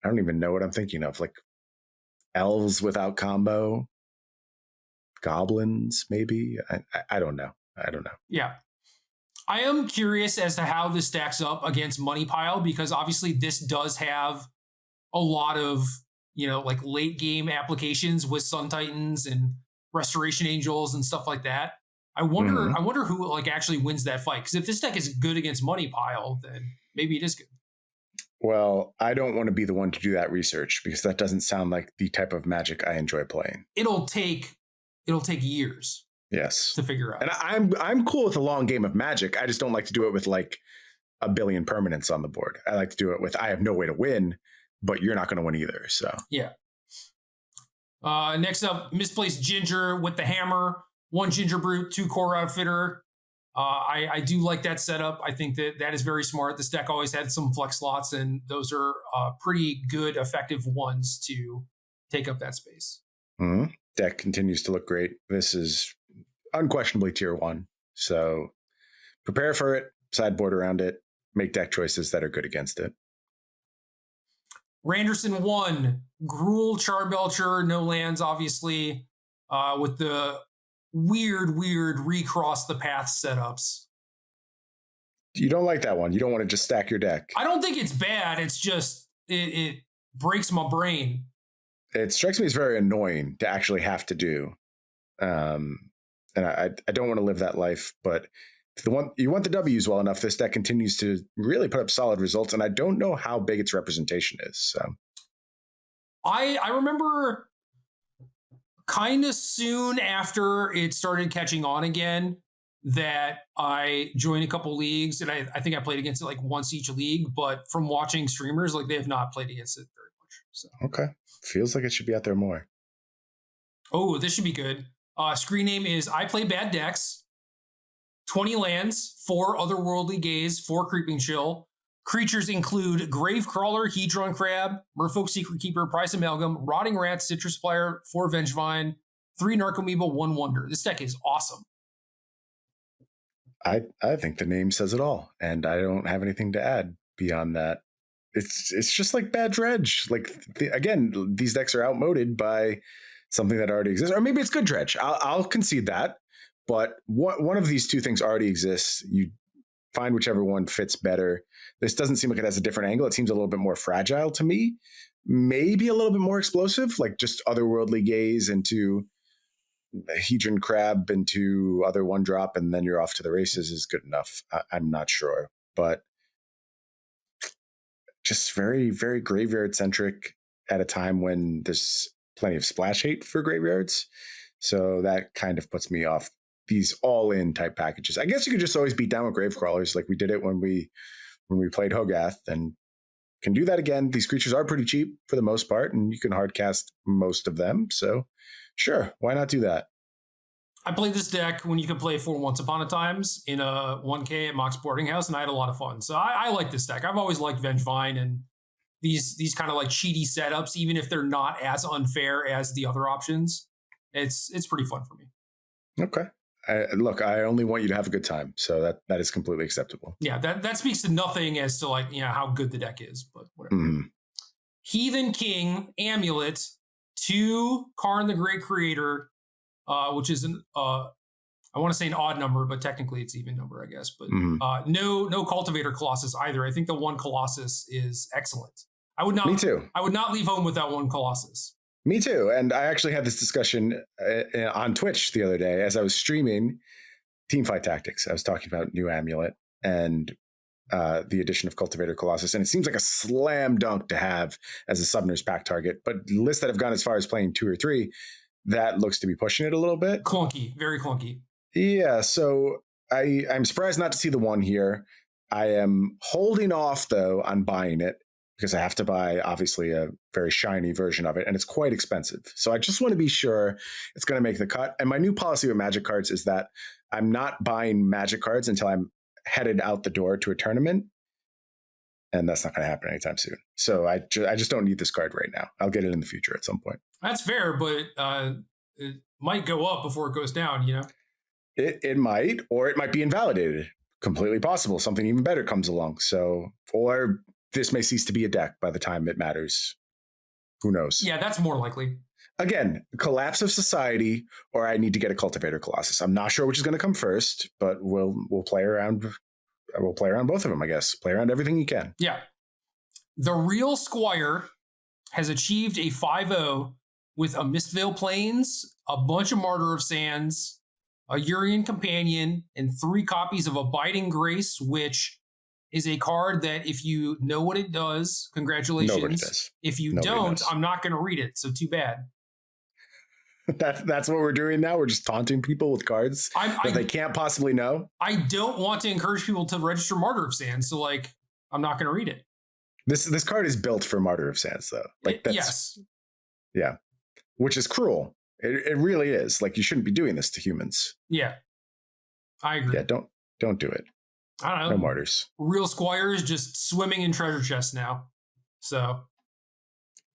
don't even know what I'm thinking of. Like elves without combo. Goblins, maybe. I don't know.
Yeah. I am curious as to how this stacks up against Money Pile, because obviously this does have a lot of, like late game applications with Sun Titans and Restoration Angels and stuff like that. I wonder who like actually wins that fight. Because if this deck is good against Money Pile, then maybe it is good.
Well, I don't want to be the one to do that research because that doesn't sound like the type of Magic I enjoy playing.
It'll take years.
Yes.
To figure out.
And I'm cool with a long game of Magic. I just don't like to do it with like a billion permanents on the board. I like to do it with I have no way to win, but you're not going to win either. So
yeah. Next up, Misplaced Ginger with the Hammer, 1 Ginger Brute, 2 Core Outfitter. I do like that setup. I think that is very smart. This deck always had some flex slots, and those are pretty good, effective ones to take up that space.
Mm-hmm. Deck continues to look great. This is unquestionably tier 1. So prepare for it, sideboard around it, make deck choices that are good against it.
Randerson 1, Gruul, Charbelcher, no lands, obviously, with the weird recross the path setups.
You don't like that one. You don't want to just stack your deck.
I don't think it's bad. It's just it breaks my brain.
It strikes me as very annoying to actually have to do. And I don't want to live that life, but you want the W's well enough, this deck continues to really put up solid results, and I don't know how big its representation is. So
I remember kind of soon after it started catching on again that I joined a couple leagues, and I think I played against it like once each league, but from watching streamers, like they have not played against it very much. So
okay. Feels like it should be out there more.
Oh, this should be good. Screen name is I Play Bad Decks. 20 lands, 4 Otherworldly Gaze, 4 Creeping Chill. Creatures include Gravecrawler, Hedron Crab, Merfolk Secret Keeper, Price Amalgam, Rotting Rat, Citrus Flyer, 4 Vengevine, 3 Narcomoeba, 1 Wonder. This deck is awesome.
I think the name says it all, and I don't have anything to add beyond that. It's just like bad dredge. Like again, these decks are outmoded by something that already exists, or maybe it's good dredge. I'll concede that. But one of these two things already exists. You find whichever one fits better. This doesn't seem like it has a different angle. It seems a little bit more fragile to me. Maybe a little bit more explosive, like just Otherworldly Gaze into Hedron Crab into other 1-drop, and then you're off to the races is good enough. I'm not sure. But just very, very graveyard-centric at a time when there's plenty of splash hate for graveyards. So that kind of puts me off these all-in type packages. I guess you could just always beat down with Gravecrawlers like we did it when we played Hogath, and can do that again. These creatures are pretty cheap for the most part, and you can hardcast most of them. So sure, why not do that?
I played this deck when you could play for Once Upon a Times in a 1K at Mox Boarding House, and I had a lot of fun. So I like this deck. I've always liked Vengevine and these kind of like cheaty setups, even if they're not as unfair as the other options. It's pretty fun for me.
Okay. Look, I only want you to have a good time, so that is completely acceptable.
Yeah, that speaks to nothing as to like, you know, how good the deck is, but whatever. Heathen King, Amulet, 2 Karn the Great Creator, which is I want to say an odd number, but technically it's even number, I guess. But no Cultivator Colossus either. I think the 1 Colossus is excellent. I would not.
Me too.
I would not leave home without 1 Colossus.
Me too. And I actually had this discussion on Twitch the other day as I was streaming Teamfight Tactics. I was talking about new Amulet and the addition of Cultivator Colossus. And it seems like a slam dunk to have as a Summoner's Pack target. But lists that have gone as far as playing 2 or 3, that looks to be pushing it a little bit.
Clunky, very clunky.
Yeah, so I'm surprised not to see the 1 here. I am holding off, though, on buying it, because I have to buy, obviously, a very shiny version of it, and it's quite expensive. So I just want to be sure it's going to make the cut. And my new policy with Magic cards is that I'm not buying Magic cards until I'm headed out the door to a tournament, and that's not going to happen anytime soon. So I just don't need this card right now. I'll get it in the future at some point.
That's fair, but it might go up before it goes down, you know?
It might, or it might be invalidated. Completely possible. Something even better comes along. So, or this may cease to be a deck by the time it matters. Who knows?
Yeah, that's more likely.
Again, collapse of society, or I need to get a Cultivator Colossus. I'm not sure which is going to come first, but we'll play around. We'll play around both of them, I guess. Play around everything you can.
Yeah. The Real Squire has achieved a 5-0 with a Mistvale Plains, a bunch of Martyr of Sands, a Yorian Companion, and 3 copies of Abiding Grace, which is a card that if you know what it does, congratulations.
Nobody does.
If you
Nobody
don't,
does.
I'm not going to read it. So too bad.
That's what we're doing now. We're just taunting people with cards that they can't possibly know.
I don't want to encourage people to register Martyr of Sands. So like, I'm not going to read it.
This card is built for Martyr of Sands, though. Like that's,
yes.
Yeah. Which is cruel. It really is. Like, you shouldn't be doing this to humans.
Yeah. I agree.
Yeah, don't do it.
I don't know.
No martyrs.
Real Squire is just swimming in treasure chests now. So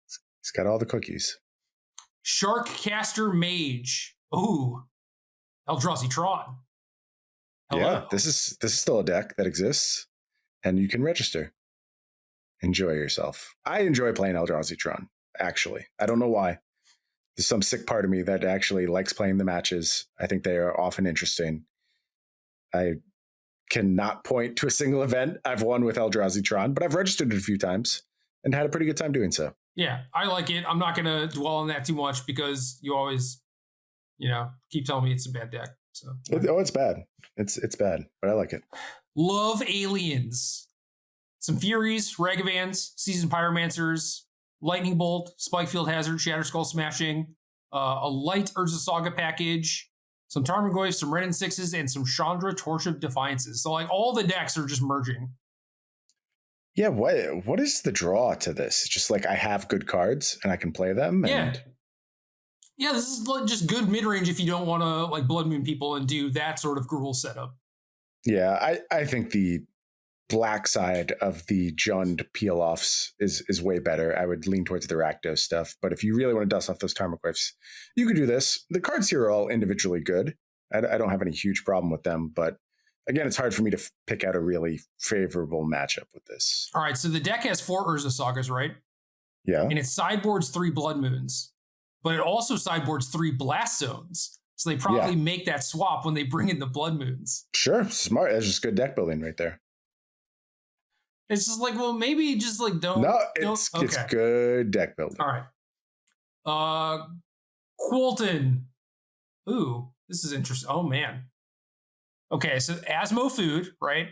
he's got all the cookies.
Snapcaster Mage. Ooh. Eldrazi Tron. Hello.
Yeah, this is still a deck that exists, and you can register. Enjoy yourself. I enjoy playing Eldrazi Tron, actually. I don't know why. There's some sick part of me that actually likes playing the matches. I think they are often interesting. I cannot point to a single event I've won with Eldrazi Tron, but I've registered it a few times and had a pretty good time doing so.
Yeah, I like it. I'm not going to dwell on that too much because you always, keep telling me it's a bad deck. So
it's bad. It's bad, but I like it.
Love aliens. Some Furies, Ragavans, Seasoned Pyromancers, Lightning Bolt, Spikefield Hazard, Shatterskull Smashing, a light Urza Saga package, some Tarmogoyfs, some Ren and Sixes, and some Chandra Torch of Defiances. So like all the decks are just merging.
Yeah, what is the draw to this? It's just like I have good cards and I can play them.
Yeah, this is like just good mid-range if you don't want to like Blood Moon people and do that sort of Gruul setup.
Yeah, I think the black side of the Jund peel-offs is way better. I would lean towards the Rakdos stuff. But if you really want to dust off those Tarmogoyfs, you could do this. The cards here are all individually good. I don't have any huge problem with them. But again, it's hard for me to pick out a really favorable matchup with this.
All right, so the deck has 4 Urza Sagas, right?
Yeah.
And it sideboards 3 Blood Moons. But it also sideboards 3 Blast Zones. So they probably make that swap when they bring in the Blood Moons.
Sure, smart. That's just good deck building right there.
It's just like, well, maybe just like don't.
No, it's good deck building.
All right. Quilton. Ooh, this is interesting. Oh, man. Okay, so Asmo food, right?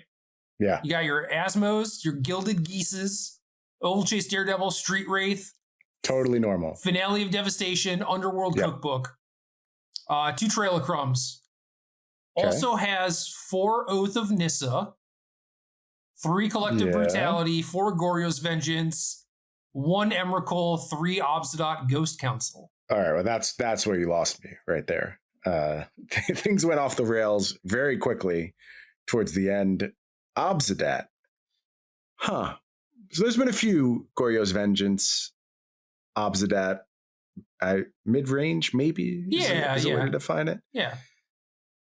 Yeah.
You got your Asmos, your Gilded Geeses, Ovalchase Daredevil, Street Wraith.
Totally normal.
Finale of Devastation, Underworld Cookbook. 2 Trail of Crumbs. Okay. Also has 4 Oath of Nissa, 3 Collective Brutality, 4 Goryo's Vengeance, 1 Emrakul, 3 Obsidian Ghost Council.
All right, well, that's where you lost me right there. Things went off the rails very quickly towards the end. Obsidian. Huh. So there's been a few Goryo's Vengeance, Obsidian, mid-range, maybe? Is a way to define it?
Yeah.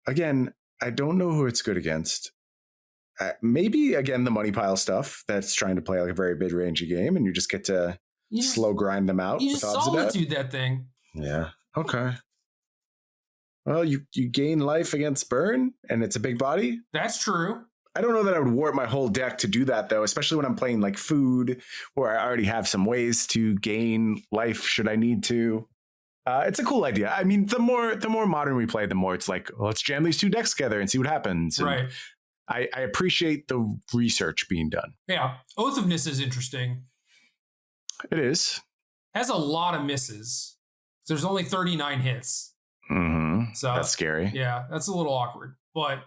Again, I don't know who it's good against. Maybe, again, the money pile stuff that's trying to play like a very mid-rangey game, and you just get to slow grind them out.
You just solitude that thing.
Yeah. Okay. Well, you gain life against burn, and it's a big body.
That's true.
I don't know that I would warp my whole deck to do that, though, especially when I'm playing like food, where I already have some ways to gain life should I need to. It's a cool idea. I mean, the more modern we play, the more it's like, well, let's jam these 2 decks together and see what happens. And
right.
I appreciate the research being done.
Yeah. Oath of Nissa is interesting.
It is.
Has a lot of misses. There's only 39 hits.
Mm-hmm.
So
that's scary.
Yeah, that's a little awkward. But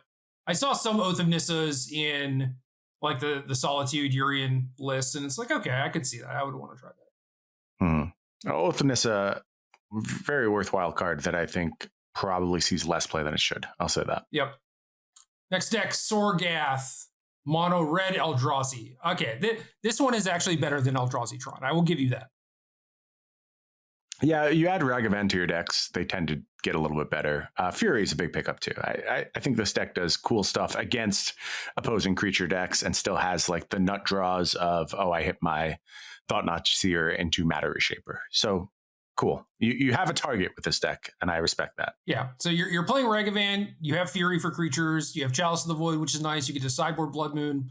I saw some Oath of Nissas in like the Solitude Yorian list, and it's like, okay, I could see that. I would want to try that.
Oath of Nissa, very worthwhile card that I think probably sees less play than it should. I'll say that.
Yep. Next deck, Sorghath, mono red Eldrazi. Okay, this one is actually better than Eldrazi Tron. I will give you that.
Yeah, you add Ragavan to your decks, they tend to get a little bit better. Fury is a big pickup too. I think this deck does cool stuff against opposing creature decks and still has like the nut draws of, I hit my Thought-Knot Seer into Matter Reshaper. So cool. You have a target with this deck, and I respect that.
Yeah. So you're playing Ragavan. You have Fury for creatures. You have Chalice of the Void, which is nice. You get to sideboard Blood Moon.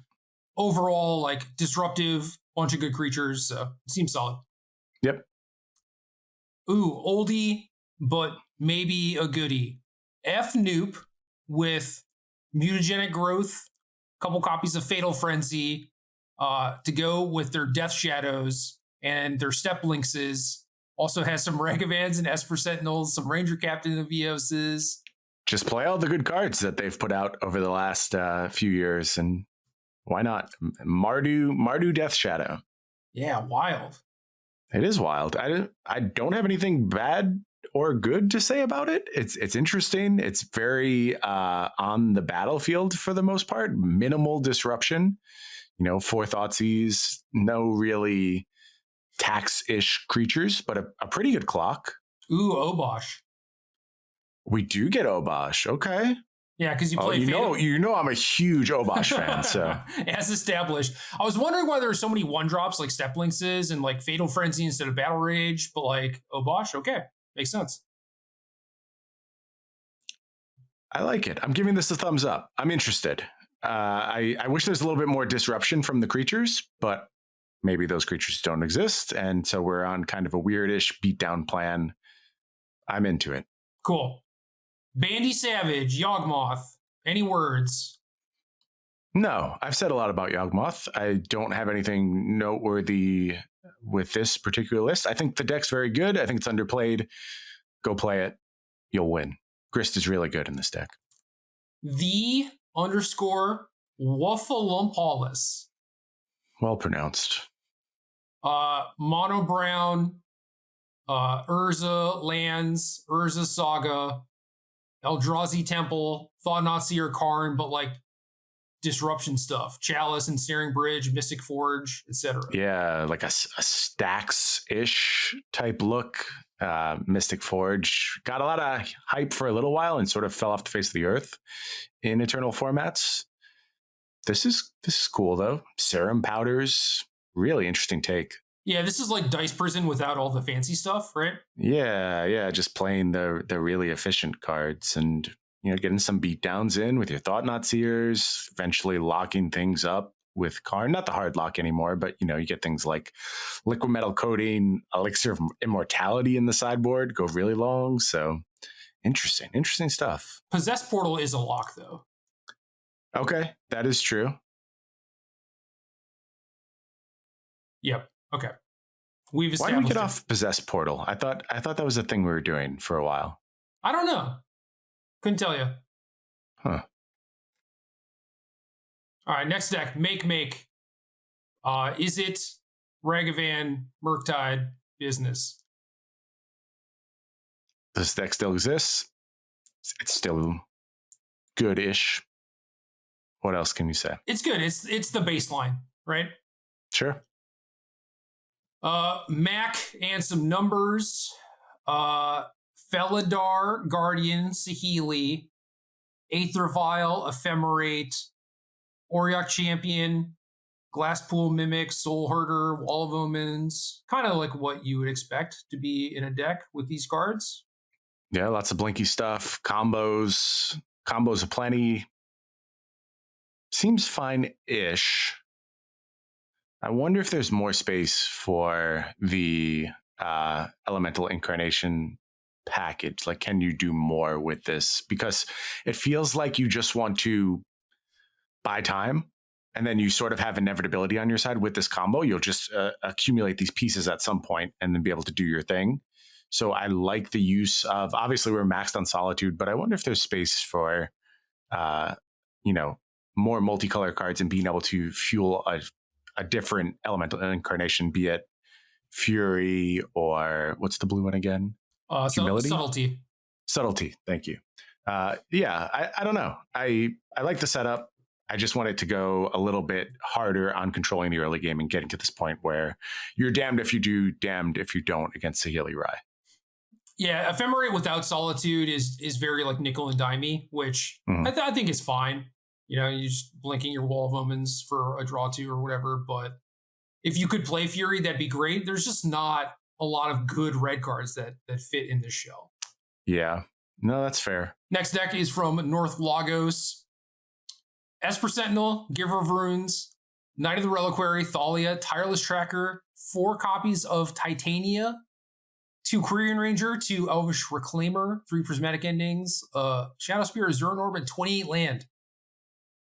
Overall, like disruptive, bunch of good creatures. So it seems solid.
Yep.
Ooh, oldie, but maybe a goodie. F-Noop with Mutagenic Growth, a couple copies of Fatal Frenzy to go with their Death Shadows and their Step Lynxes. Also has some Ragavans and Esper Sentinels, some Ranger Captain of Eoses.
Just play all the good cards that they've put out over the last few years, and why not? Mardu Death Shadow.
Yeah, wild.
It is wild. I don't have anything bad or good to say about it. It's interesting. It's very on the battlefield for the most part. Minimal disruption. 4 Thoughtseize, no really tax-ish creatures, but a pretty good clock.
Ooh, Obosh.
We do get Obosh. Okay.
Yeah, because you play.
You know, I'm a huge Obosh fan. So
as established, I was wondering why there are so many 1-drops like Step Lynxes and like Fatal Frenzy instead of Battle Rage, but like Obosh, okay, makes sense.
I like it. I'm giving this a thumbs up. I'm interested. I wish there's a little bit more disruption from the creatures, but maybe those creatures don't exist. And so we're on kind of a weirdish beatdown plan. I'm into it.
Cool. Bandy Savage, Yawgmoth. Any words?
No, I've said a lot about Yawgmoth. I don't have anything noteworthy with this particular list. I think the deck's very good. I think it's underplayed. Go play it. You'll win. Grist is really good in this deck.
_Waffalumpolis.
Well pronounced.
Mono brown, Urza lands, Urza Saga, Eldrazi Temple, Thought-Knot Seer Karn, but like disruption stuff. Chalice, Ensnaring Bridge, Mystic Forge, etc.
Yeah, like a Stax-ish type look. Mystic Forge got a lot of hype for a little while and sort of fell off the face of the earth in Eternal formats. This is cool though. Serum Powders, really interesting take.
Yeah, this is like Dice Prison without all the fancy stuff, right?
Yeah, just playing the really efficient cards and getting some beatdowns in with your Thought-Knot Seers, eventually locking things up with Karn. Not the hard lock anymore, but you get things like Liquid Metal Coating, Elixir of Immortality in the sideboard, go really long. So interesting stuff.
Possess Portal is a lock though.
Okay, that is true.
Yep. Okay. We've established.
Why did we get off Possess Portal? I thought that was a thing we were doing for a while.
I don't know. Couldn't tell you.
Huh.
All right, next deck. Make. Is it Ragavan, Murktide, Business?
This deck still exists. It's still good-ish. What else can you say?
It's good. It's the baseline, right?
Sure.
Mac and some numbers. Felidar, Guardian, Saheeli, Aether Vial, Ephemerate, Auriok Champion, Glasspool Mimic, Soul Herder, Wall of Omens. Kind of like what you would expect to be in a deck with these cards.
Yeah, lots of blinky stuff, combos aplenty. Seems fine-ish. I wonder if there's more space for the Elemental Incarnation package. Like, can you do more with this? Because it feels like you just want to buy time, and then you sort of have inevitability on your side with this combo. You'll just accumulate these pieces at some point and then be able to do your thing. So I like the use of, obviously we're maxed on Solitude, but I wonder if there's space for, more multicolor cards and being able to fuel a different Elemental Incarnation, be it Fury or what's the blue one again?
Humility.
Subtlety. Thank you. I don't know. I like the setup. I just want it to go a little bit harder on controlling the early game and getting to this point where you're damned if you do, damned if you don't against Saheeli Rai. Yeah,
Ephemerate without Solitude is very like nickel and dimey, which I think is fine. You're just blinking your Wall of Omens for a draw 2 or whatever. But if you could play Fury, that'd be great. There's just not a lot of good red cards that fit in this show.
Yeah, no, that's fair.
Next deck is from North Lagos. Esper Sentinel, Giver of Runes, Knight of the Reliquary, Thalia, Tireless Tracker, 4 copies of Titania, 2 Quirion Ranger, 2 Elvish Reclaimer, 3 Prismatic Endings, Shadow Spear, Zuran Orb, and 28 land.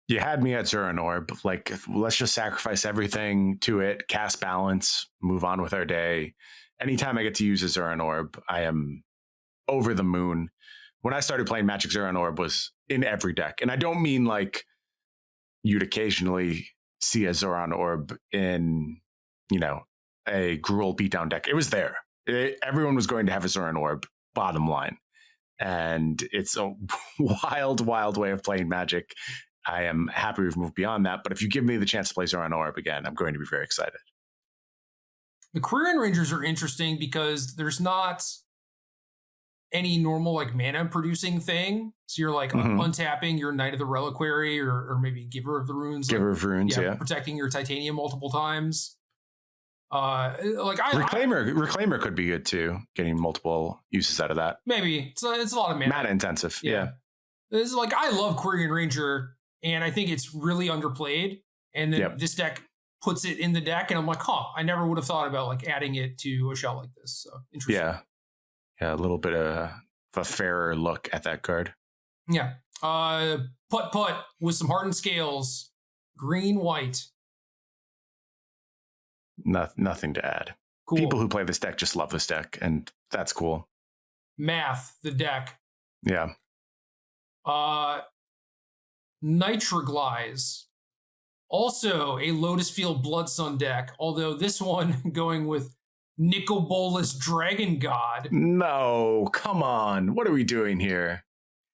You had me at Zuran Orb. Like, let's just sacrifice everything to it, cast balance, move on with our day. Anytime I get to use a Zuran Orb, I am over the moon. When I started playing Magic, Zuran Orb was in every deck. And I don't mean like you'd occasionally see a Zuran Orb in, a Gruul beatdown deck. It was there. Everyone was going to have a Zuran Orb, bottom line. And it's a wild, wild way of playing Magic. I am happy we've moved beyond that. But if you give me the chance to play Zuran Orb again, I'm going to be very excited.
The Quirion Rangers are interesting because there's not any normal like mana producing thing. So you're like untapping your Knight of the Reliquary or maybe Giver of the Runes.
Giver of Runes, yeah.
Protecting your Titanium multiple times.
Reclaimer could be good too, getting multiple uses out of that.
Maybe. It's a lot of mana.
Mana intensive, yeah.
It's like, I love Quirion Ranger and I think it's really underplayed. And then this deck puts it in the deck, and I'm like, I never would have thought about like adding it to a shell like this. So interesting.
Yeah, a little bit of a fairer look at that card.
Yeah. Putt with some hardened scales, green, white.
Nothing to add. Cool. People who play this deck just love this deck, and that's cool.
Math, the deck.
Yeah.
Nitroglize. Also a Lotus Field Blood Sun deck, although this one going with Nicol Bolas Dragon God.
No, come on. What are we doing here?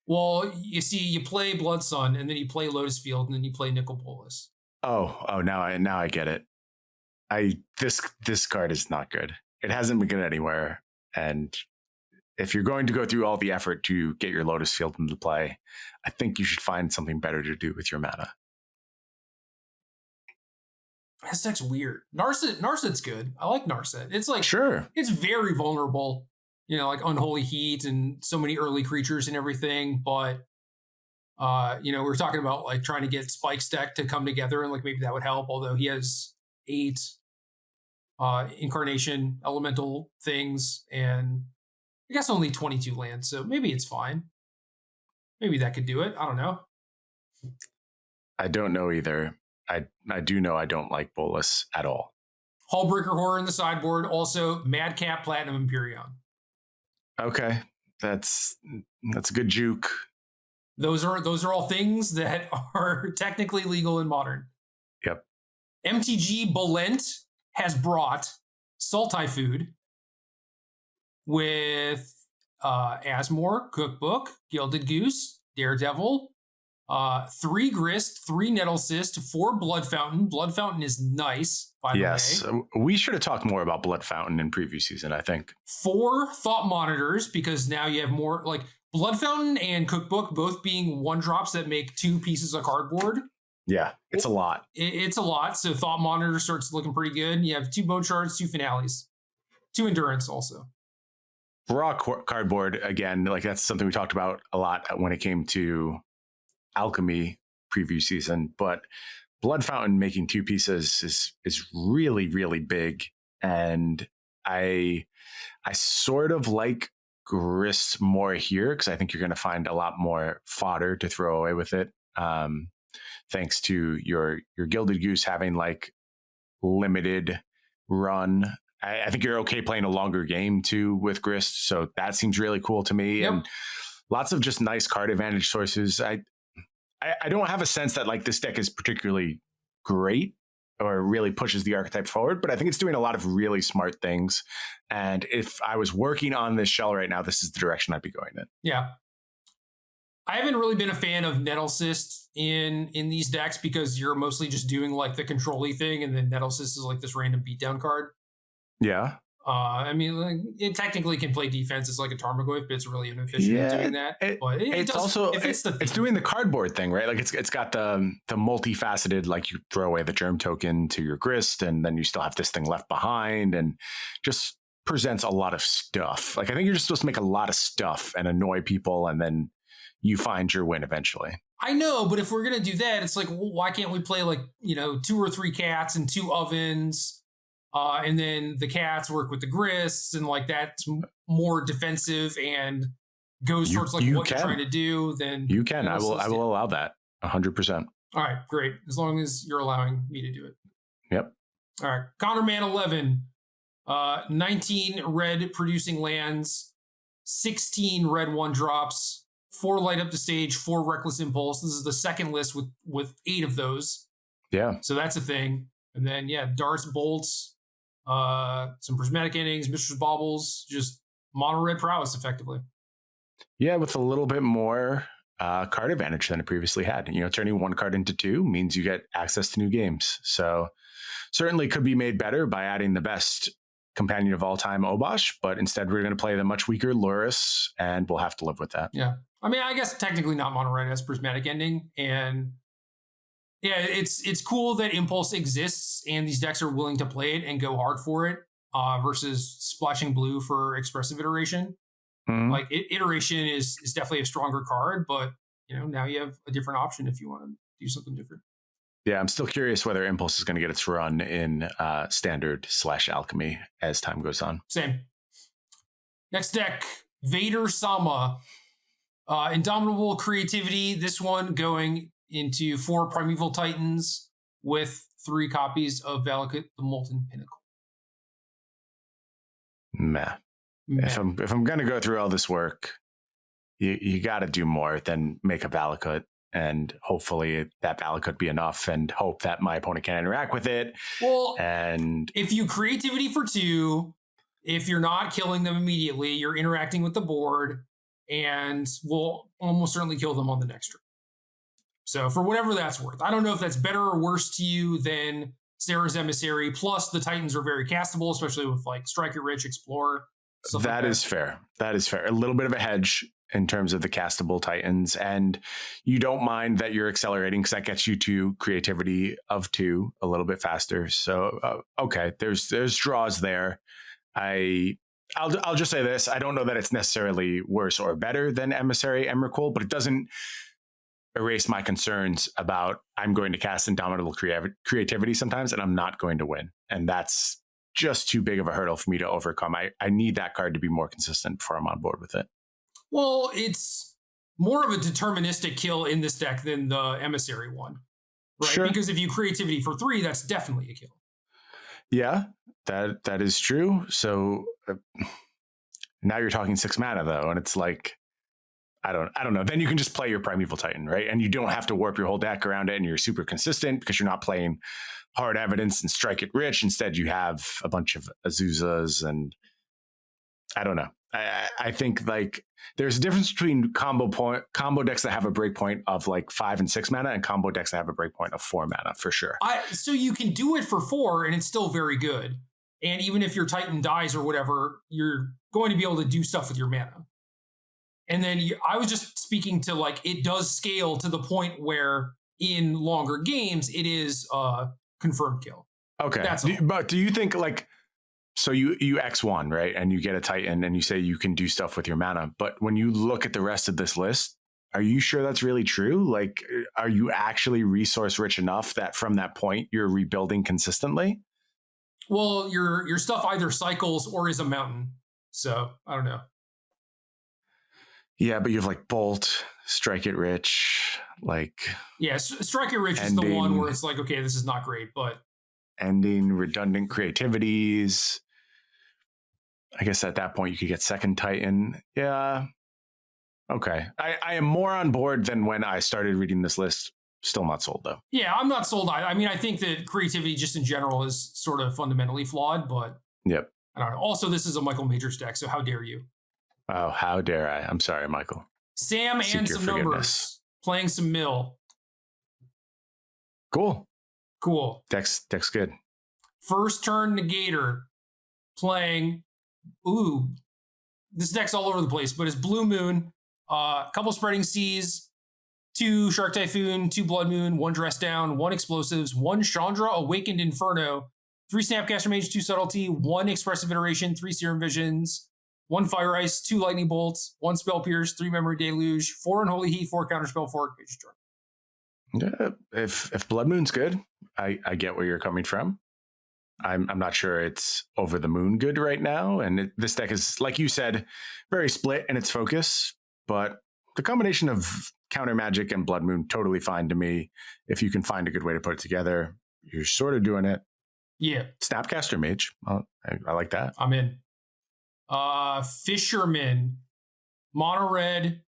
Well, you see, you play Blood Sun, and then you play Lotus Field, and then you play Nicol Bolas.
Oh, now I get it. This card is not good. It hasn't been good anywhere. And if you're going to go through all the effort to get your Lotus Field into play, I think you should find something better to do with your mana.
This deck's weird. Narset's good. I like Narset. It's like,
sure,
it's very vulnerable, like Unholy Heat and so many early creatures and everything. But, we were talking about like trying to get Spike's deck to come together, and like maybe that would help. Although he has 8 incarnation elemental things, and I guess only 22 lands, so maybe it's fine. Maybe that could do it. I don't know.
I don't know either. I do know I don't like Bolas at all.
Hullbreaker Horror in the sideboard. Also, Madcap Platinum Empyreon.
Okay, that's a good juke.
Those are all things that are technically legal in Modern.
Yep.
MTG Bolent has brought Sultai Food with Asmore, Cookbook, Gilded Goose, Daredevil, 3 Grist, 3 Nettle Cyst, 4 Blood Fountain. Blood Fountain is nice, by the way.
Yes, we should have talked more about Blood Fountain in previous season, I think. 4
Thought Monitors, because now you have more, like Blood Fountain and Cookbook both being 1-drops that make 2 pieces of cardboard.
Yeah, it's a lot.
It's a lot. So Thought Monitor starts looking pretty good. You have 2 Bone Shards, 2 Finales, 2 Endurance also.
Raw cardboard, again, like that's something we talked about a lot when it came to Alchemy preview season. But Blood Fountain making 2 pieces is really, really big. And I sort of like Grist more here, because I think you're going to find a lot more fodder to throw away with it. Thanks to your Gilded Goose having like limited run. I think you're okay playing a longer game too with Grist, so that seems really cool to me. Yep. And lots of just nice card advantage sources. I don't have a sense that like this deck is particularly great or really pushes the archetype forward, but I think it's doing a lot of really smart things. And if I was working on this shell right now, this is the direction I'd be going in.
Yeah. I haven't really been a fan of Nettle Cyst in these decks, because you're mostly just doing like the control-y thing, and then Nettle Cyst is like this random beatdown card.
Yeah.
I mean, like, it technically can play defense as like a Tarmogoyf, but it's really inefficient at doing that. But it's also
it's doing the cardboard thing, right? Like it's got the multifaceted, like you throw away the germ token to your Grist, and then you still have this thing left behind, and just presents a lot of stuff. Like I think you're just supposed to make a lot of stuff and annoy people, and then you find your win eventually.
I know, but if we're gonna do that, it's like, well, why can't we play like 2 or 3 cats and 2 ovens? And then the cats work with the Grists, and like that's more defensive and goes towards like what you're trying to do. Then
you can. I will allow that 100%.
All right, great. As long as you're allowing me to do it.
Yep.
All right, Counterman 11, 19 red producing lands, 16 red 1-drops, 4 light up the stage, 4 reckless impulse. This is the second list with 8 of those.
Yeah.
So that's a thing. And then darts, bolts. Some prismatic endings, Mistress Baubles, just mono red prowess effectively.
Yeah, with a little bit more card advantage than it previously had. Turning 1 card into 2 means you get access to new games. So certainly could be made better by adding the best companion of all time, Obosh, but instead we're going to play the much weaker Lurrus, and we'll have to live with that.
Yeah. I mean, I guess technically not mono red has prismatic ending, and yeah, it's cool that Impulse exists and these decks are willing to play it and go hard for it, versus splashing blue for expressive iteration. Mm-hmm. Like iteration is definitely a stronger card, but now you have a different option if you want to do something different.
Yeah, I'm still curious whether Impulse is going to get its run in Standard/Alchemy as time goes on.
Same. Next deck, Vader Sama. Indomitable Creativity. This one going into 4 Primeval Titans with 3 copies of Valakut, the Molten Pinnacle.
Meh. If I'm going to go through all this work, you got to do more than make a Valakut. And hopefully that Valakut be enough, and hope that my opponent can interact with it.
Well,
and
if you creativity for 2, if you're not killing them immediately, you're interacting with the board and will almost certainly kill them on the next turn. So for whatever that's worth, I don't know if that's better or worse to you than Sarah's Emissary. Plus the Titans are very castable, especially with like Strike It Rich, Explorer.
That is fair. That is fair. A little bit of a hedge in terms of the castable Titans, and you don't mind that you're accelerating because that gets you to creativity of 2 a little bit faster. So okay, there's draws there. I'll just say this: I don't know that it's necessarily worse or better than Emissary Emrakul, but it doesn't erase my concerns about I'm going to cast Indomitable Creativity sometimes, and I'm not going to win, and that's just too big of a hurdle for me to overcome. I need that card to be more consistent before I'm on board with it.
Well, it's more of a deterministic kill in this deck than the Emissary one, right?
Sure.
Because if you creativity for 3, that's definitely a kill.
Yeah, that is true. So now you're talking 6 mana though, and it's like I don't know. Then you can just play your Primeval Titan, right? And you don't have to warp your whole deck around it, and you're super consistent because you're not playing Hard Evidence and Strike It Rich. Instead, you have a bunch of Azuzas, and I don't know. I think like there's a difference between combo decks that have a breakpoint of like 5 and 6 mana and combo decks that have a breakpoint of 4 mana for sure.
So you can do it for 4 and it's still very good. And even if your Titan dies or whatever, you're going to be able to do stuff with your mana. And then I was just speaking to like, it does scale to the point where in longer games, it is a confirmed kill.
Okay. But do you think like, so you X1, right? And you get a Titan and you say you can do stuff with your mana. But when you look at the rest of this list, are you sure that's really true? Like, are you actually resource rich enough that from that point you're rebuilding consistently?
Well, your stuff either cycles or is a mountain. So I don't know.
Yeah, but you have like Bolt, Strike It Rich, like...
Yeah, Strike It Rich is the one where it's like, okay, this is not great, but...
Ending redundant creativities. I guess at that point you could get second Titan. Yeah. Okay. I am more on board than when I started reading this list. Still not sold though.
Yeah, I'm not sold. I mean, I think that creativity just in general is sort of fundamentally flawed, but...
Yep.
I don't know. Also, this is a Michael Majors deck, so how dare you?
Oh, how dare I? I'm sorry, Michael.
Sam and some numbers. Playing some mill.
Cool.
Deck's
good.
First turn Negator. Playing... Ooh. This deck's all over the place, but it's Blue Moon. A couple Spreading Seas. 2 Shark Typhoon. 2 Blood Moon. 1 Dress Down. 1 Explosives. 1 Chandra Awakened Inferno. 3 Snapcaster Mage. 2 Subtlety. 1 Expressive Iteration. 3 Serum Visions. 1 Fire Ice, 2 Lightning Bolts, 1 Spell Pierce, 3 Memory Deluge, 4 Unholy Heat, 4 Counterspell, 4 Page Turn.
Yeah, if Blood Moon's good, I get where you're coming from. I'm not sure it's over the moon good right now, and this deck is, like you said, very split in its focus. But the combination of Counter Magic and Blood Moon totally fine to me. If you can find a good way to put it together, you're sort of doing it.
Yeah.
Snapcaster Mage, I like that.
I'm in. Fisherman, Mono Red,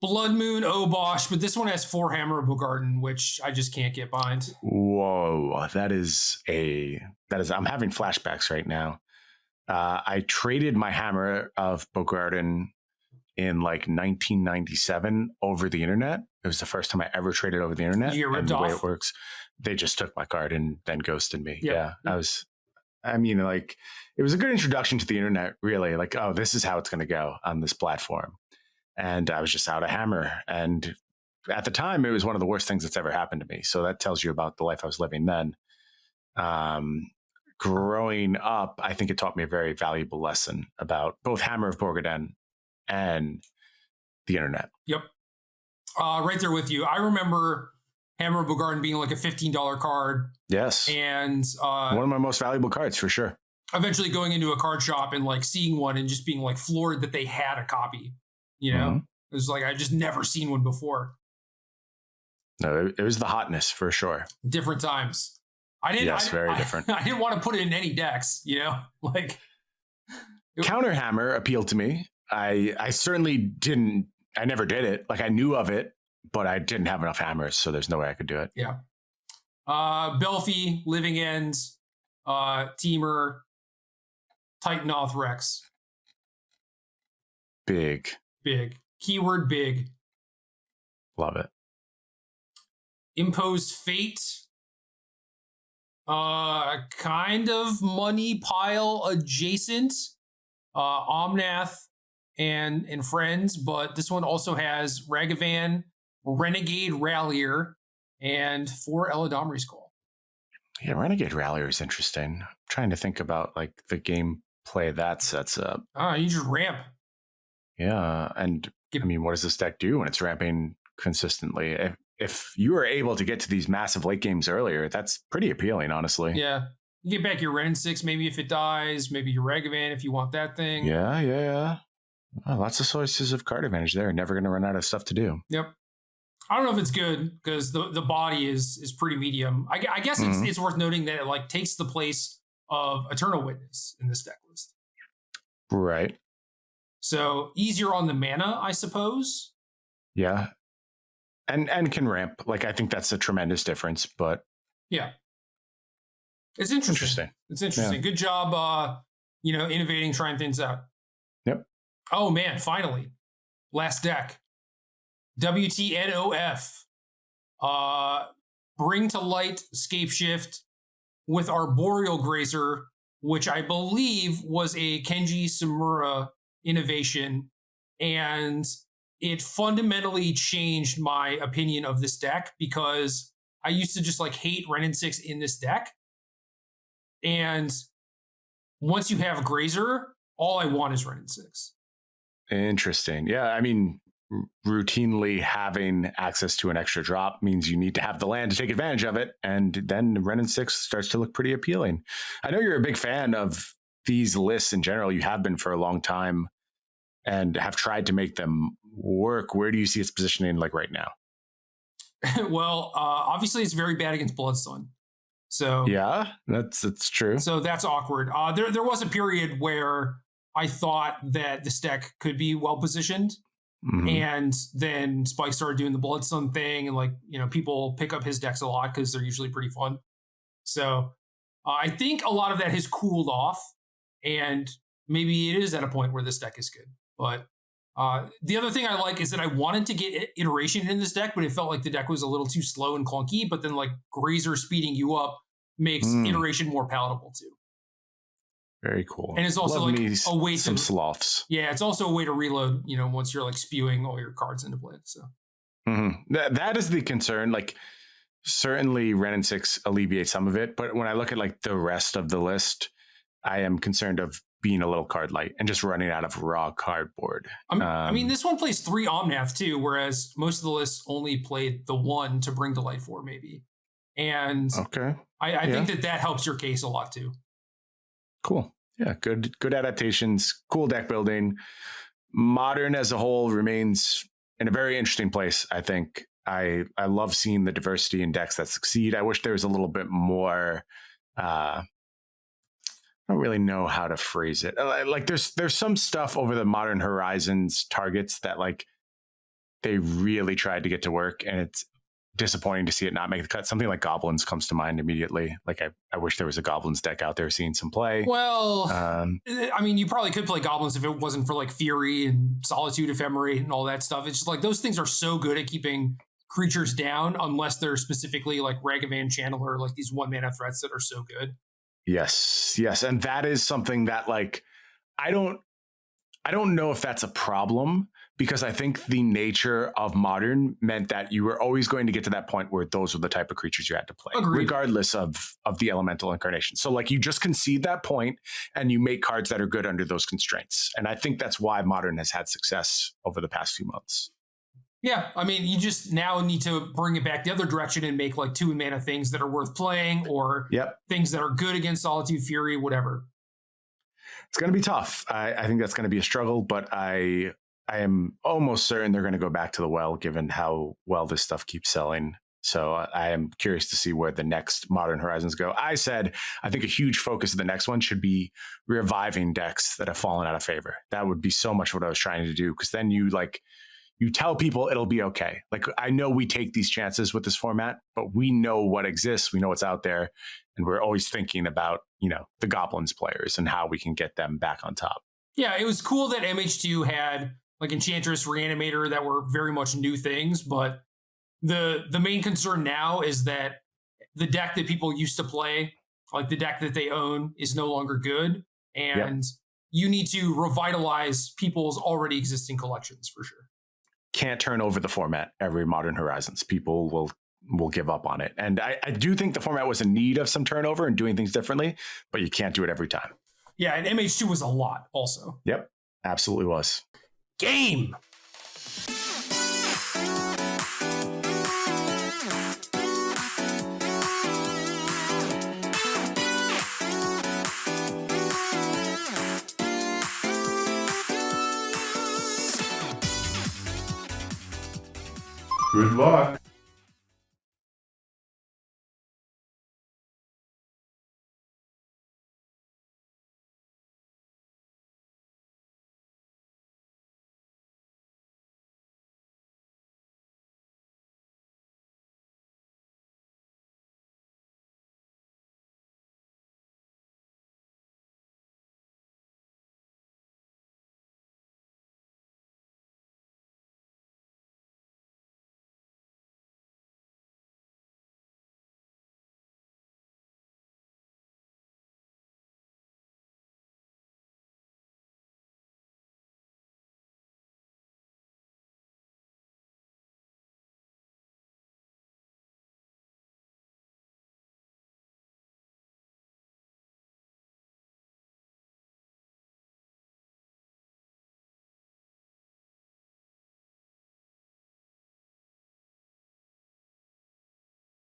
Blood Moon, Obosh, but this one has 4 Hammer of Bogarden, which I just can't get behind.
Whoa, that is I'm having flashbacks right now. I traded my Hammer of Bogarden in like 1997 over the internet. It was the first time I ever traded over the internet.
You get ripped
off. The way it works, they just took my card and then ghosted me.
Yep.
Yeah, I mean, like, it was a good introduction to the internet, really. Like, oh, this is how it's going to go on this platform. And I was just out of Hammer. And at the time, it was one of the worst things that's ever happened to me. So that tells you about the life I was living then. Growing up, I think it taught me a very valuable lesson about both Hammer of Borgaden and the internet.
Yep. Right there with you. I remember Hammer of Bogarden being like a $15 card.
Yes.
And
one of my most valuable cards for sure.
Eventually going into a card shop and like seeing one and just being like floored that they had a copy. You know, it was like I just never seen one before.
No, it was the hotness for sure.
Different times. Very different. I didn't want to put it in any decks, you know, like
Counterhammer appealed to me. I certainly didn't. I never did it. Like I knew of it, but I didn't have enough hammers, so there's no way I could do it.
Yeah. Belfie, Living End, Teamer, Titanoth Rex.
Big.
Keyword big.
Love it.
Imposed Fate. Kind of money pile adjacent. Omnath and friends, but this one also has Ragavan, Renegade Rallier, and 4 Eladamri's Call.
Yeah, Renegade Rallier is interesting. I'm trying to think about like the gameplay that sets up.
You just ramp.
Yeah, and I mean, what does this deck do when it's ramping consistently? If you are able to get to these massive late games earlier, that's pretty appealing, honestly.
Yeah. You get back your Ren 6, maybe if it dies, maybe your Ragavan if you want that thing.
Yeah. Well, lots of sources of card advantage there. Never going to run out of stuff to do.
Yep. I don't know if it's good because the body is pretty medium. I guess it's worth noting that it like takes the place of Eternal Witness in this deck list.
Right.
So easier on the mana, I suppose.
Yeah. And can ramp. Like I think that's a tremendous difference, but
yeah. It's interesting. It's interesting. Yeah. Good job innovating, trying things out.
Yep.
Oh man, finally. Last deck. WTNOF. Bring to light Scapeshift with Arboreal Grazer, which I believe was a Kenji Samura innovation, and it fundamentally changed my opinion of this deck because I used to just like hate Renin 6 in this deck. And once you have Grazer, all I want is Renin 6.
Interesting. Yeah, I mean, routinely having access to an extra drop means you need to have the land to take advantage of it. And then Renin 6 starts to look pretty appealing. I know you're a big fan of these lists in general. You have been for a long time and have tried to make them work. Where do you see its positioning like right now?
Well, obviously it's very bad against Bloodsun. So
yeah, that's true.
So that's awkward. There was a period where I thought that this deck could be well positioned. Mm-hmm. And then Spike started doing the Bloodsun thing, and like, you know, people pick up his decks a lot because they're usually pretty fun. So I think a lot of that has cooled off, and maybe it is at a point where this deck is good. But the other thing I like is that I wanted to get iteration in this deck, but it felt like the deck was a little too slow and clunky. But then like Grazer speeding you up makes iteration more palatable too.
Very cool.
And it's also like a way
some sloths.
Yeah, it's also a way to reload, you know, once you're like spewing all your cards into play. So
that is the concern. Like certainly Renin 6 alleviates some of it, but when I look at like the rest of the list, I am concerned of being a little card light and just running out of raw cardboard.
I mean, this one plays 3 Omnath too, whereas most of the lists only played the 1 to bring to light 4 maybe. And I think that helps your case a lot too.
Cool. Yeah, good adaptations, cool deck building. Modern as a whole remains in a very interesting place, I think. I love seeing the diversity in decks that succeed. I wish there was a little bit more I don't really know how to phrase it. Like there's some stuff over the Modern Horizons targets that like they really tried to get to work, and it's disappointing to see it not make the cut. Something like Goblins comes to mind immediately. Like I wish there was a Goblins deck out there seeing some play.
Well, I mean, you probably could play Goblins if it wasn't for like Fury and Solitude Ephemerate and all that stuff. It's just like those things are so good at keeping creatures down unless they're specifically like Ragavan Channeler, like these 1-mana threats that are so good.
Yes. And that is something that like, I don't know if that's a problem, because I think the nature of Modern meant that you were always going to get to that point where those were the type of creatures you had to play, regardless of the elemental incarnation. So like you just concede that point and you make cards that are good under those constraints. And I think that's why Modern has had success over the past few months.
Yeah, I mean, you just now need to bring it back the other direction and make like 2-mana things that are worth playing, or things that are good against Solitude Fury, whatever.
It's going to be tough. I think that's going to be a struggle, but I am almost certain they're going to go back to the well, given how well this stuff keeps selling. So I am curious to see where the next Modern Horizons go. I think a huge focus of the next one should be reviving decks that have fallen out of favor. That would be so much what I was trying to do, because then you tell people it'll be okay. Like, I know we take these chances with this format, but we know what exists. We know what's out there. And we're always thinking about, the Goblins players and how we can get them back on top.
Yeah, it was cool that MH2 had like Enchantress, Reanimator that were very much new things. But the main concern now is that the deck that people used to play, like the deck that they own, is no longer good. And you need to revitalize people's already existing collections for sure.
Can't turn over the format every Modern Horizons. People will give up on it. And I do think the format was in need of some turnover and doing things differently, but you can't do it every time.
Yeah, and MH2 was a lot also.
Yep, absolutely was.
Game!
Good luck.